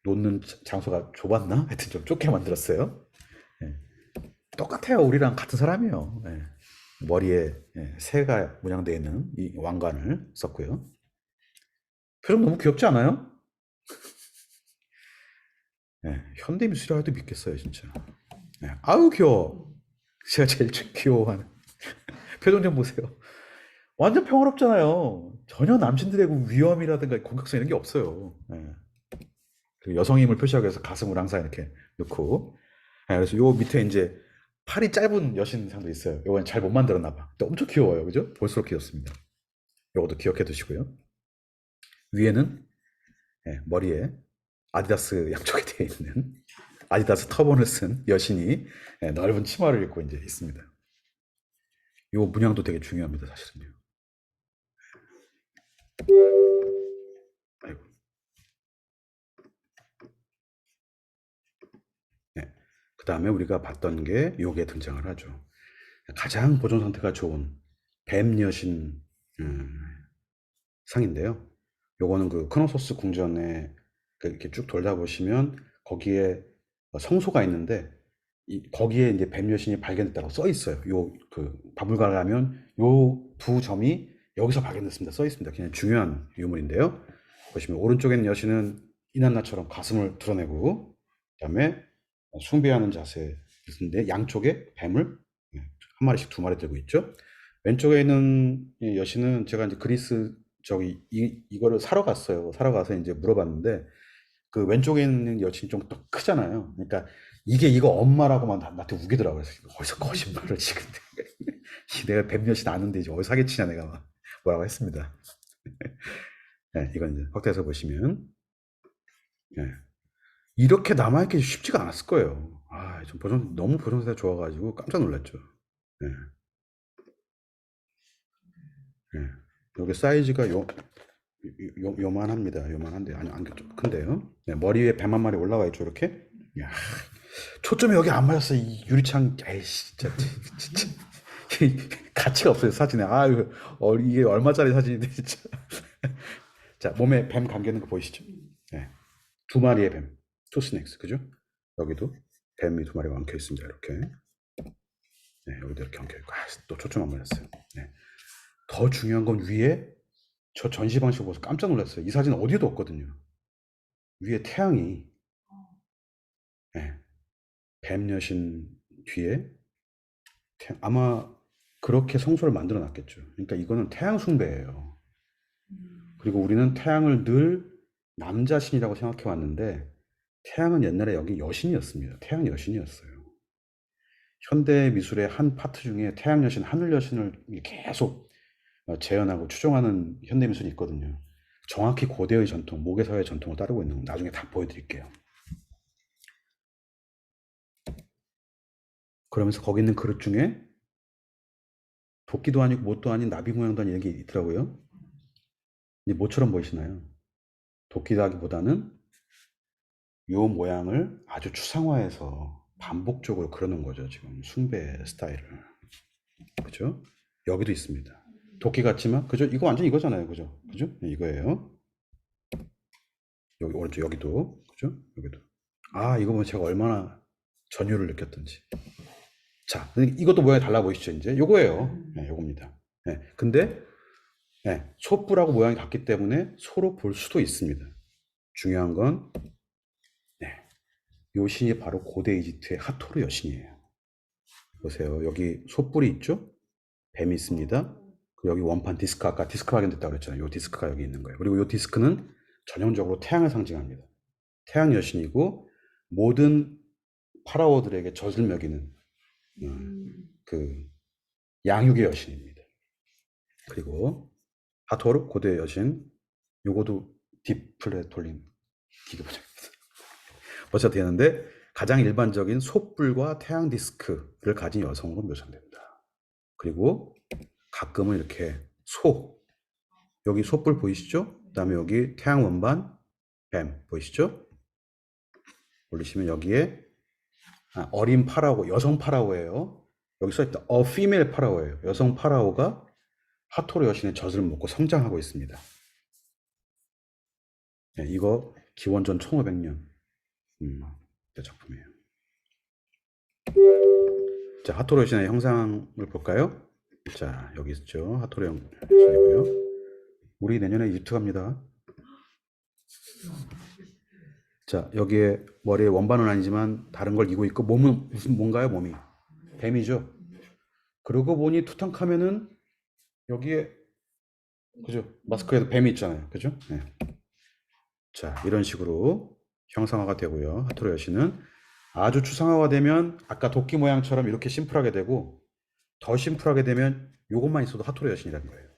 놓는 장소가 좁았나? 하여튼 좀 좁게 만들었어요. 네. 똑같아요. 우리랑 같은 사람이에요. 네. 머리에 새가 문양되어 있는 이 왕관을 썼고요. 표정 너무 귀엽지 않아요? 네. 현대미술이라 해도 믿겠어요, 진짜. 네. 아유, 귀여워. 제가 제일 귀여워하는. 표정 좀 보세요. 완전 평화롭잖아요. 전혀 남친들의 위험이라든가 공격성 이런 게 없어요. 네. 그리고 여성의 힘을 표시하기 위해서 가슴을 항상 이렇게 넣고. 네, 그래서 요 밑에 이제 팔이 짧은 여신상도 있어요. 요건 잘 못 만들었나 봐. 근데 엄청 귀여워요. 그죠? 볼수록 귀엽습니다. 요것도 기억해 두시고요. 위에는 머리에 아디다스 양쪽에 되어 있는 아디다스 터번을 쓴 여신이 넓은 치마를 입고 이제 있습니다. 요 문양도 되게 중요합니다, 사실은요. 아이고. 네. 그 다음에 우리가 봤던 게 요게 등장을 하죠. 가장 보존 상태가 좋은 뱀 여신 상인데요. 요거는 그 크노소스 궁전에 이렇게 쭉 돌다 보시면 거기에 성소가 있는데 거기에 이제 뱀 여신이 발견됐다고 써 있어요. 요 그 박물관에 가면 요 두 점이 여기서 발견됐습니다. 써 있습니다. 그냥 중요한 유물인데요. 보시면 오른쪽에 있는 여신은 이난나처럼 가슴을 드러내고 그다음에 숭배하는 자세인데 양쪽에 뱀을 한 마리씩 두 마리 들고 있죠. 왼쪽에 있는 이 여신은 제가 이제 그리스 저기 이거를 사러 갔어요. 사러 가서 이제 물어봤는데 그 왼쪽에 있는 여친이 좀 더 크잖아요. 그러니까 이게 이거 엄마라고만 나한테 우기더라고요. 그래서 어디서 거짓말을 지금 내가 뱀 여신 아는데 이제 어디서 사기치냐 내가 막 뭐라고 했습니다. 네, 이건 이제 확대해서 보시면 네, 이렇게 남아있기 쉽지가 않았을 거예요. 아, 좀 너무 보존 상태가 좋아가지고 깜짝 놀랐죠. 네, 네. 여기 사이즈가 요만합니다. 요만한데 아니 안경 좀 큰데요. 네, 머리 위에 뱀 한 마리 올라와 있죠 이렇게. 야, 초점이 여기 안 맞았어. 이 유리창. 에이씨 진짜 진짜 가치가 없어요 사진에. 아유 이게 얼마짜리 사진인데 진짜. 자 몸에 뱀 감겨 있는 거 보이시죠? 네, 두 마리의 뱀, 투 스낵스 그죠? 여기도 뱀이 두 마리가 엉켜 있습니다 이렇게. 네, 여기도 이렇게 엉켜 있고. 또 초점 안 맞았어요. 네. 더 중요한 건 위에 저 전시 방식 보고서 깜짝 놀랐어요. 이 사진 어디에도 없거든요. 위에 태양이 네, 뱀 여신 뒤에 아마 그렇게 성소를 만들어 놨겠죠. 그러니까 이거는 태양 숭배예요. 그리고 우리는 태양을 늘 남자신이라고 생각해 왔는데 태양은 옛날에 여기 여신이었습니다. 태양 여신이었어요. 현대 미술의 한 파트 중에 태양 여신, 하늘 여신을 계속 재현하고 추종하는 현대 미술이 있거든요. 정확히 고대의 전통, 모계사의 전통을 따르고 있는 거 나중에 다 보여드릴게요. 그러면서 거기 있는 그릇 중에 도끼도 아니고 못도 아닌 나비 모양도 아닌 이런 게 있더라고요. 근데 뭐처럼 보이시나요? 도끼다기보다는 요 모양을 아주 추상화해서 반복적으로 그려놓은 거죠. 지금 숭배 스타일을. 그죠? 여기도 있습니다. 도끼 같지만, 그죠? 이거 완전 이거잖아요. 그죠? 그죠? 네, 이거예요. 여기 오른쪽 여기도. 그죠? 여기도. 아, 이거 보면 제가 얼마나 전율을 느꼈던지. 자, 이것도 모양이 달라 보이시죠? 이제 요거예요. 네, 요겁니다. 네, 근데 네, 소뿔하고 모양이 같기 때문에 소로 볼 수도 있습니다. 중요한 건 네, 요 신이 바로 고대 이집트의 하토르 여신이에요. 보세요. 여기 솥불이 있죠? 뱀이 있습니다. 여기 원판 디스크, 아까 디스크 발견됐다고 그랬잖아요. 요 디스크가 여기 있는 거예요. 그리고 요 디스크는 전형적으로 태양을 상징합니다. 태양 여신이고 모든 파라오들에게 젖을 먹이는 그 양육의 여신입니다. 그리고 하토르 고대 여신, 요거도 딥플에 돌린 기계보정입니다. 어쨌든 되는데 가장 일반적인 솥불과 태양 디스크를 가진 여성으로 묘사됩니다. 그리고 가끔은 이렇게 여기 솥불 보이시죠? 그 다음에 여기 태양 원반 뱀 보이시죠? 올리시면 여기에 어린 파라오, 여성 파라오예요. 여기 써있다. female 파라오예요. 여성 파라오가 하토르 여신의 젖을 먹고 성장하고 있습니다. 네, 이거 기원전 1500년 작품이에요. 자, 하토르 여신의 형상을 볼까요? 자, 여기 있죠. 하토르 여신이고요. 우리 내년에 이집트 갑니다. 자, 여기에 머리에 원반은 아니지만 다른 걸 이고 있고 몸은 뭔가요? 몸이 뱀이죠. 그러고 보니 투탕카멘은 여기에 그죠? 마스크에도 뱀이 있잖아요. 그죠? 네. 자, 이런 식으로 형상화가 되고요. 하토르 여신은 아주 추상화가 되면 아까 도끼 모양처럼 이렇게 심플하게 되고 더 심플하게 되면 이것만 있어도 하토르 여신이라는 거예요.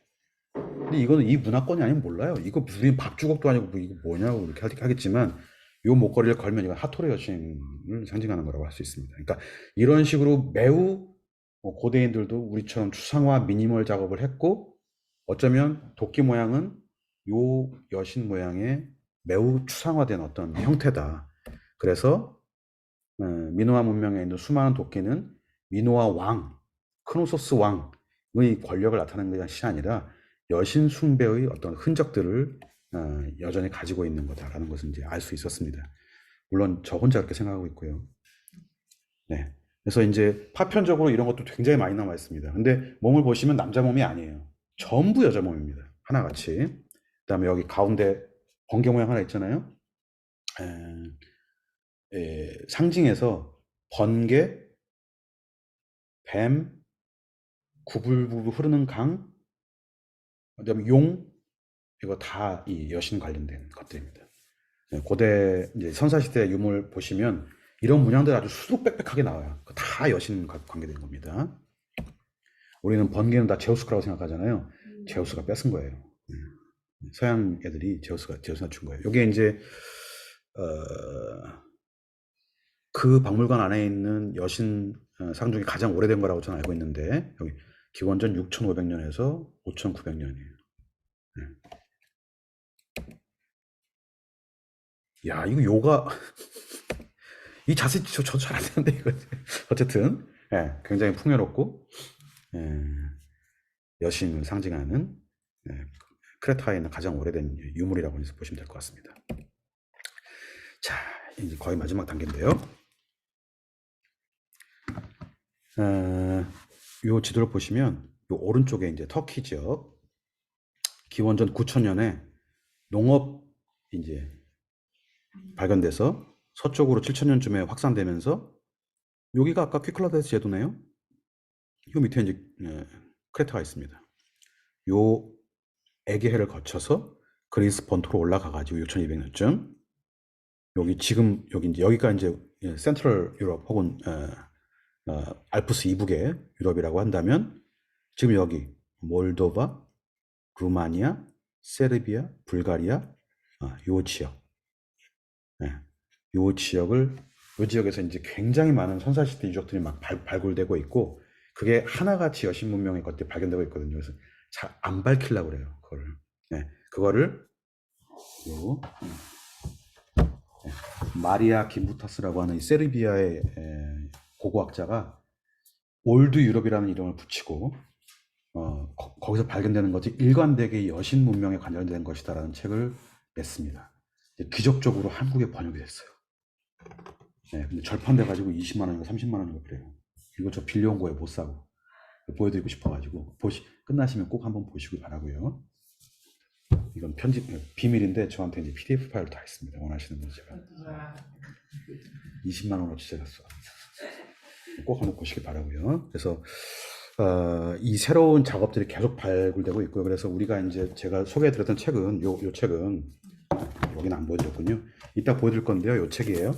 근데 이거는 이 문화권이 아니면 몰라요. 이거 무슨 밥주걱도 아니고 뭐 이거 뭐냐고 이렇게 하겠지만 요 목걸이를 걸면 이건 하토르 여신을 상징하는 거라고 할 수 있습니다. 그러니까 이런 식으로 매우 고대인들도 우리처럼 추상화 미니멀 작업을 했고 어쩌면 도끼 모양은 요 여신 모양의 매우 추상화된 어떤 형태다. 그래서 미노아 문명에 있는 수많은 도끼는 미노아 왕, 크노소스 왕의 권력을 나타내는 것이 아니라 여신 숭배의 어떤 흔적들을 여전히 가지고 있는 거다라는 것을 이제 알 수 있었습니다. 물론 저 혼자 그렇게 생각하고 있고요. 네. 그래서 이제 파편적으로 이런 것도 굉장히 많이 남아 있습니다. 근데 몸을 보시면 남자 몸이 아니에요. 전부 여자 몸입니다. 하나같이. 그다음에 여기 가운데 번개 모양 하나 있잖아요. 상징에서 번개, 뱀, 구불구불 흐르는 강, 그다음에 용, 이거 다 이 여신 관련된 것들입니다. 고대 이제 선사시대 유물 보시면 이런 문양들 아주 수두빽빽하게 나와요. 다 여신 관계된 겁니다. 우리는 번개는 다 제우스라고 생각하잖아요. 제우스가 뺏은 거예요. 서양 애들이 제우스가 준 거예요. 이게 이제 그 박물관 안에 있는 여신 상 중에 가장 오래된 거라고 저는 알고 있는데 여기 기원전 6,500년에서 5,900년이에요. 야, 이거 요가 이 자세 저도 잘 안 되는데 이거 어쨌든 굉장히 풍요롭고 여신을 상징하는 크레타에 있는 가장 오래된 유물이라고 보시면 될 것 같습니다. 자, 이제 거의 마지막 단계인데요. 요 지도를 보시면 요 오른쪽에 이제 터키 지역 기원전 9,000년에 농업 이제 발견돼서 서쪽으로 7,000년쯤에 확산되면서 여기가 아까 퀴클라데스 제도네요. 요 밑에 이제 크레타가 있습니다. 요 에게해를 거쳐서 그리스 본토로 올라가 가지고 6,200년쯤 여기 지금 여기가 이제 센트럴 유럽 혹은 알프스 이북의 유럽이라고 한다면 지금 여기 몰도바, 루마니아, 세르비아, 불가리아 요 지역 요 지역에서 이제 굉장히 많은 선사시대 유적들이 막 발굴되고 있고 그게 하나같이 여신 문명의 것들이 발견되고 있거든요. 그래서 잘 안 밝히려고 그래요. 그거를 마리아 김부타스라고 하는 이 세르비아의 고고학자가 올드 유럽이라는 이름을 붙이고 거기서 발견되는 것이 일관되게 여신 문명에 관련된 것이다라는 책을 냈습니다. 기적적으로 한국에 번역이 됐어요. 근데 절판돼 가지고 20만 원인가 30만 원인가 그래요. 이거 저 빌려온 거예요. 못 사고 보여드리고 싶어가지고 끝나시면 꼭 한번 보시길 바라고요. 이건 편집 비밀인데 저한테 이제 PDF 파일 다 있습니다. 원하시는 분 제가 20만 원어치 제가 꼭 한번 보시기 바라고요. 그래서 이 새로운 작업들이 계속 발굴되고 있고요. 그래서 우리가 이제 제가 소개해드렸던 책은 요 책은 여기는 안 보여드렸군요. 이따 보여드릴 건데요. 요 책이에요.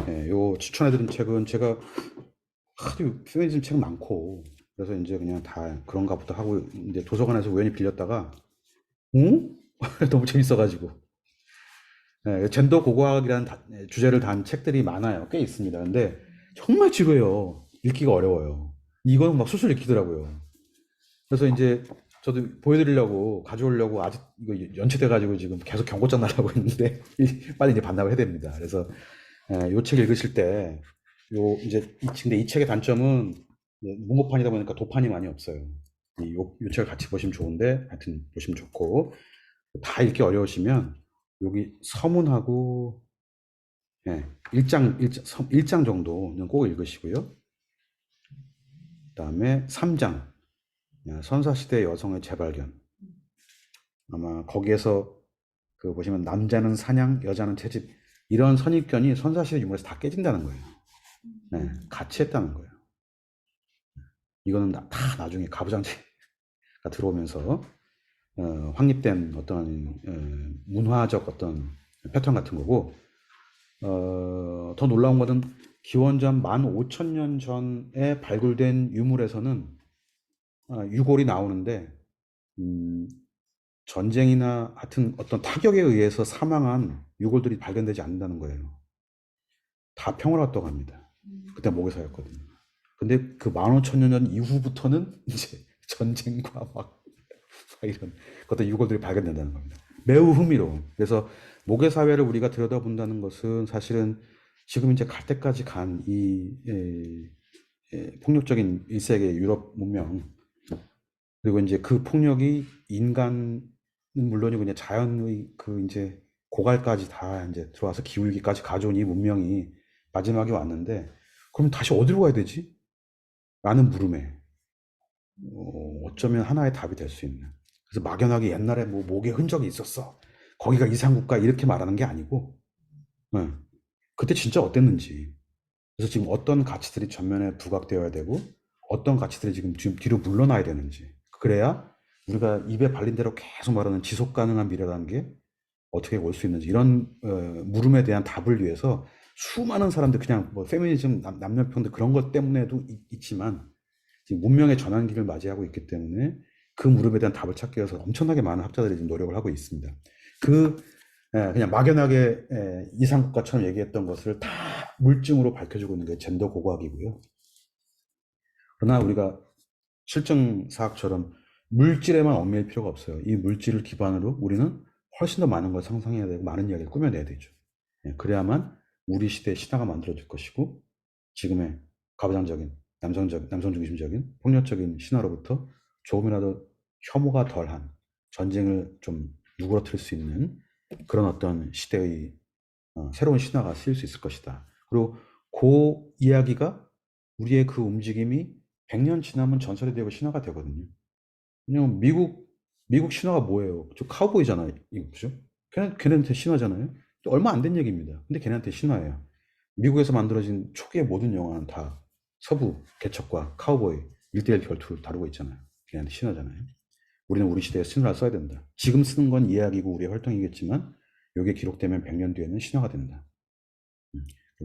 네, 요 추천해드린 책은 제가 하도 페미니즘 책 많고 그래서 이제 그냥 다 그런가 보다 하고 이제 도서관에서 우연히 빌렸다가 응? 너무 재밌어가지고 네, 젠더 고고학이라는 주제를 단 책들이 많아요. 꽤 있습니다. 근데 정말 지루해요. 읽기가 어려워요. 이거는 막 술술 읽히더라고요. 그래서 이제 저도 보여드리려고 가져오려고 아직 이거 연체돼가지고 지금 계속 경고장 날라고 있는데 빨리 이제 반납을 해야 됩니다. 그래서 요 책 읽으실 때 요 이제 근데 이 책의 단점은 문고판이다 보니까 도판이 많이 없어요. 요 책을 같이 보시면 좋은데 하여튼 보시면 좋고 다 읽기 어려우시면 여기 서문하고 예, 1장 정도는 꼭 읽으시고요. 그 다음에 3장 선사시대 여성의 재발견 아마 거기에서 그 보시면 남자는 사냥 여자는 채집 이런 선입견이 선사시대 유물에서 다 깨진다는 거예요. 네, 같이 했다는 거예요. 이거는 다 나중에 가부장제가 들어오면서 확립된 어떤 문화적 어떤 패턴 같은 거고 더 놀라운 것은 기원전 15,000년 전에 발굴된 유물에서는 유골이 나오는데 전쟁이나 하여튼 어떤 타격에 의해서 사망한 유골들이 발견되지 않는다는 거예요. 다 평화로웠다고 합니다. 그때 모계사였거든요. 근데 그 15,000년 전 이후부터는 이제 전쟁과 막 이런 어떤 유골들이 발견된다는 겁니다. 매우 흥미로운. 그래서 모계 사회를 우리가 들여다본다는 것은 사실은 지금 이제 갈 때까지 간 이 폭력적인 1세기 유럽 문명 그리고 이제 그 폭력이 인간은 물론이고 그냥 자연의 그 이제 고갈까지 다 이제 들어와서 기울기까지 가져온 이 문명이 마지막에 왔는데 그럼 다시 어디로 가야 되지? 라는 물음에 어쩌면 하나의 답이 될 수 있는. 그래서 막연하게 옛날에 뭐 목의 흔적이 있었어. 거기가 이상국가 이렇게 말하는 게 아니고, 예. 그때 진짜 어땠는지. 그래서 지금 어떤 가치들이 전면에 부각되어야 되고, 어떤 가치들이 지금 뒤로 물러나야 되는지. 그래야 우리가 입에 발린 대로 계속 말하는 지속 가능한 미래라는 게 어떻게 올 수 있는지 이런 물음에 대한 답을 위해서 수많은 사람들 그냥 뭐 페미니즘 남녀평등 그런 것 때문에도 있지만 지금 문명의 전환기를 맞이하고 있기 때문에 그 무릎에 대한 답을 찾기 위해서 엄청나게 많은 학자들이 지금 노력을 하고 있습니다. 그냥 막연하게 이상국가처럼 얘기했던 것을 다 물증으로 밝혀주고 있는 게 젠더 고고학이고요. 그러나 우리가 실증사학처럼 물질에만 얽매일 필요가 없어요. 이 물질을 기반으로 우리는 훨씬 더 많은 걸 상상해야 되고 많은 이야기를 꾸며내야 되죠. 그래야만 우리 시대의 신화가 만들어질 것이고 지금의 가부장적인 남성 중심적인 폭력적인 신화로부터 조금이라도 혐오가 덜한 전쟁을 좀 누그러뜨릴 수 있는 그런 어떤 시대의 새로운 신화가 쓰일 수 있을 것이다. 그리고 그 이야기가 우리의 그 움직임이 100년 지나면 전설이 되고 신화가 되거든요. 왜냐면 미국 신화가 뭐예요? 저 카우보이잖아요. 이거 그죠? 걔네한테 신화잖아요. 또 얼마 안 된 얘기입니다. 근데 걔네한테 신화예요. 미국에서 만들어진 초기의 모든 영화는 다 서부 개척과 카우보이 1대1 결투를 다루고 있잖아요. 걔네한테 신화잖아요. 우리는 우리 시대에 신화를 써야 된다. 지금 쓰는 건 이야기고 우리의 활동이겠지만 이게 기록되면 100년 뒤에는 신화가 된다.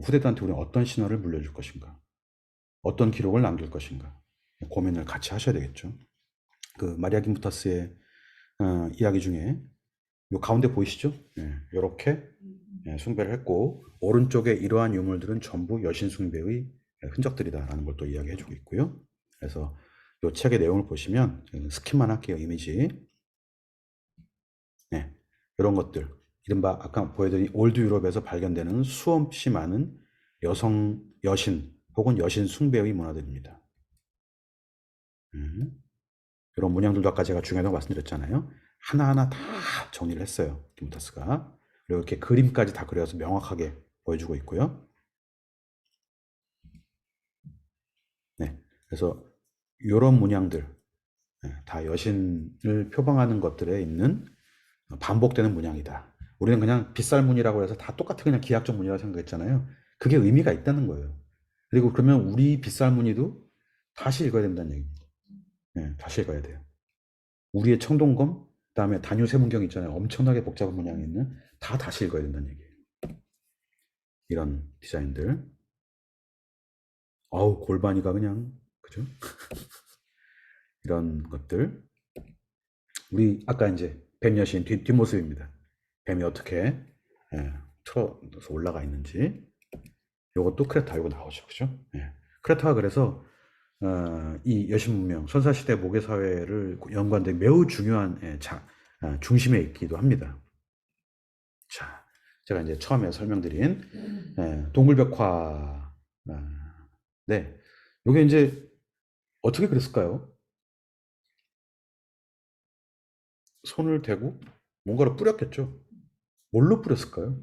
후대들한테 우리는 어떤 신화를 물려줄 것인가? 어떤 기록을 남길 것인가? 고민을 같이 하셔야 되겠죠. 그 마리아 김부타스의 이야기 중에 요 가운데 보이시죠? 이렇게 숭배를 했고 오른쪽에 이러한 유물들은 전부 여신 숭배의 흔적들이다라는 걸 또 이야기해주고 있고요. 그래서 이 책의 내용을 보시면 스킵만 할게요. 이미지 이런 것들 이른바 아까 보여드린 올드 유럽에서 발견되는 수없이 많은 여신 혹은 여신 숭배의 문화들입니다. 이런 문양들도 아까 제가 중요하다고 말씀드렸잖아요. 하나하나 다 정리를 했어요. 김부타스가. 그리고 이렇게 그림까지 다 그려서 명확하게 보여주고 있고요. 네, 그래서 이런 문양들 다 여신을 표방하는 것들에 있는 반복되는 문양이다. 우리는 그냥 빗살문이라고 해서 다 똑같은 그냥 기하학적 문이라고 생각했잖아요. 그게 의미가 있다는 거예요. 그리고 그러면 우리 빗살무늬도 다시 읽어야 된다는 얘기입니다. 다시 읽어야 돼요. 우리의 청동검, 그다음에 단유세문경 있잖아요. 엄청나게 복잡한 문양이 있는 다 다시 읽어야 된다는 얘기예요. 이런 디자인들. 아우 골반이가 그냥 그죠? 이런 것들. 우리 아까 이제 뱀 여신 뒷모습입니다. 뱀이 어떻게 틀어서 올라가 있는지. 요것도 크레타 이거 나오죠, 그죠? 크레타가 그래서 이 여신 문명, 선사시대 모계사회를 연관된 매우 중요한 중심에 있기도 합니다. 자, 제가 이제 처음에 설명드린 동굴벽화. 네, 요게 이제 어떻게 그랬을까요? 손을 대고 뭔가를 뿌렸겠죠. 뭘로 뿌렸을까요?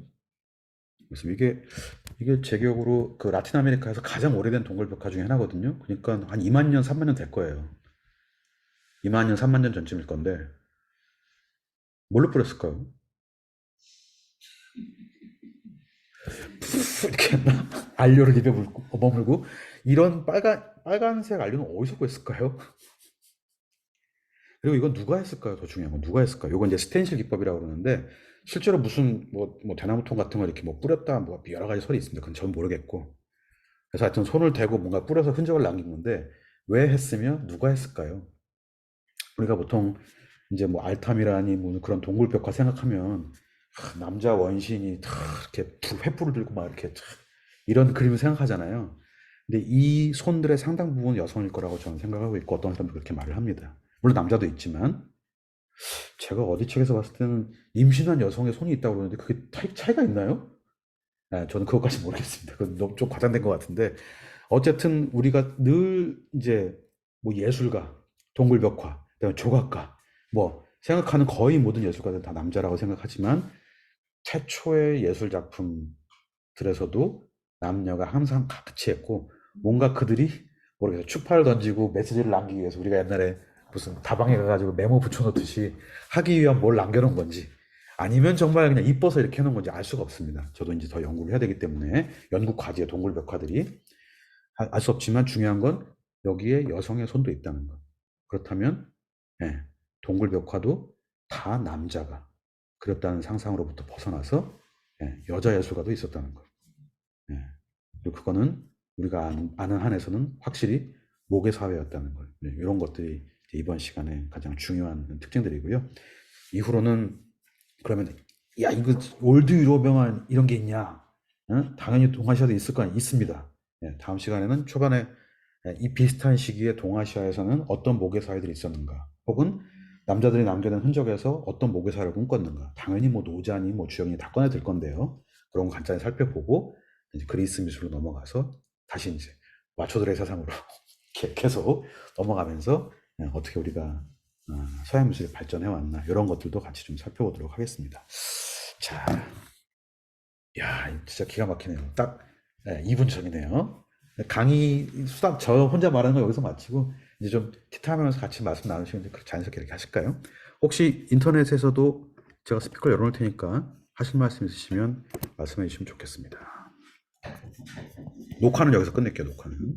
그래서 이게 제 기억으로 그 라틴 아메리카에서 가장 오래된 동굴벽화 중에 하나거든요. 그러니까 한 2만 년, 3만 년 될 거예요. 2만 년, 3만 년 전쯤일 건데 뭘로 뿌렸을까요? 이렇게 했나? 알료를 입에 머물고 이런 빨간색 알료는 어디서 구했을까요? 그리고 이건 누가 했을까요? 더 중요한 건 누가 했을까요? 이건 이제 스텐실 기법이라고 그러는데 실제로 무슨 뭐 대나무통 같은 걸 이렇게 뭐 뿌렸다 뭐 여러 가지 설이 있습니다. 그건 전 모르겠고. 그래서 하여튼 손을 대고 뭔가 뿌려서 흔적을 남긴 건데 왜 했으며 누가 했을까요? 우리가 보통 이제 뭐 알탐이라니 뭐 그런 동굴벽화 생각하면 남자 원신이 이렇게 횃불을 들고 막 이렇게 이런 그림을 생각하잖아요. 근데 이 손들의 상당 부분 여성일 거라고 저는 생각하고 있고 어떤 사람도 그렇게 말을 합니다. 물론 남자도 있지만 제가 어디 책에서 봤을 때는 임신한 여성의 손이 있다고 그러는데 그게 차이가 있나요? 저는 그것까지 모르겠습니다. 그건 너무 좀 과장된 것 같은데 어쨌든 우리가 늘 이제 뭐 예술가, 동굴벽화, 그다음에 조각가 뭐 생각하는 거의 모든 예술가들은 다 남자라고 생각하지만 최초의 예술 작품들에서도 남녀가 항상 같이 했고 뭔가 그들이 모르겠어요. 추파를 던지고 메시지를 남기기 위해서 우리가 옛날에 무슨 다방에 가가지고 메모 붙여놓듯이 하기 위한 뭘 남겨놓은 건지 아니면 정말 그냥 이뻐서 이렇게 해놓은 건지 알 수가 없습니다. 저도 이제 더 연구를 해야 되기 때문에 연구 과제의 동굴벽화들이 알 수 없지만 중요한 건 여기에 여성의 손도 있다는 것. 그렇다면 동굴벽화도 다 남자가 그렸다는 상상으로부터 벗어나서 여자 예술가도 있었다는 것. 그리고 그거는 우리가 아는 한에서는 확실히 모계 사회였다는 걸. 이런 것들이 이번 시간에 가장 중요한 특징들이고요. 이후로는 그러면 야 이거 올드 유럽에만 이런 게 있냐? 당연히 동아시아도 있을 거 있습니다. 다음 시간에는 초반에 이 비슷한 시기에 동아시아에서는 어떤 모계 사회들이 있었는가, 혹은 남자들이 남겨낸 흔적에서 어떤 모계 사회를 꿈꿨는가. 당연히 뭐 노자니 뭐 주영이 다 꺼내 들 건데요. 그런 거 간단히 살펴보고 이제 그리스 미술로 넘어가서 다시 이제 마초들의 세상으로 계속 넘어가면서 어떻게 우리가 서양 미술이 발전해 왔나 이런 것들도 같이 좀 살펴보도록 하겠습니다. 자, 야 진짜 기가 막히네요. 딱 2분 전이네요. 강의 수다 저 혼자 말하는 거 여기서 마치고 이제 좀 티타임하면서 같이 말씀 나누시면 자연스럽게 이렇게 하실까요? 혹시 인터넷에서도 제가 스피커를 열어놓을 테니까 하실 말씀 있으시면 말씀해 주시면 좋겠습니다. 녹화는 여기서 끝낼게요. 녹화는.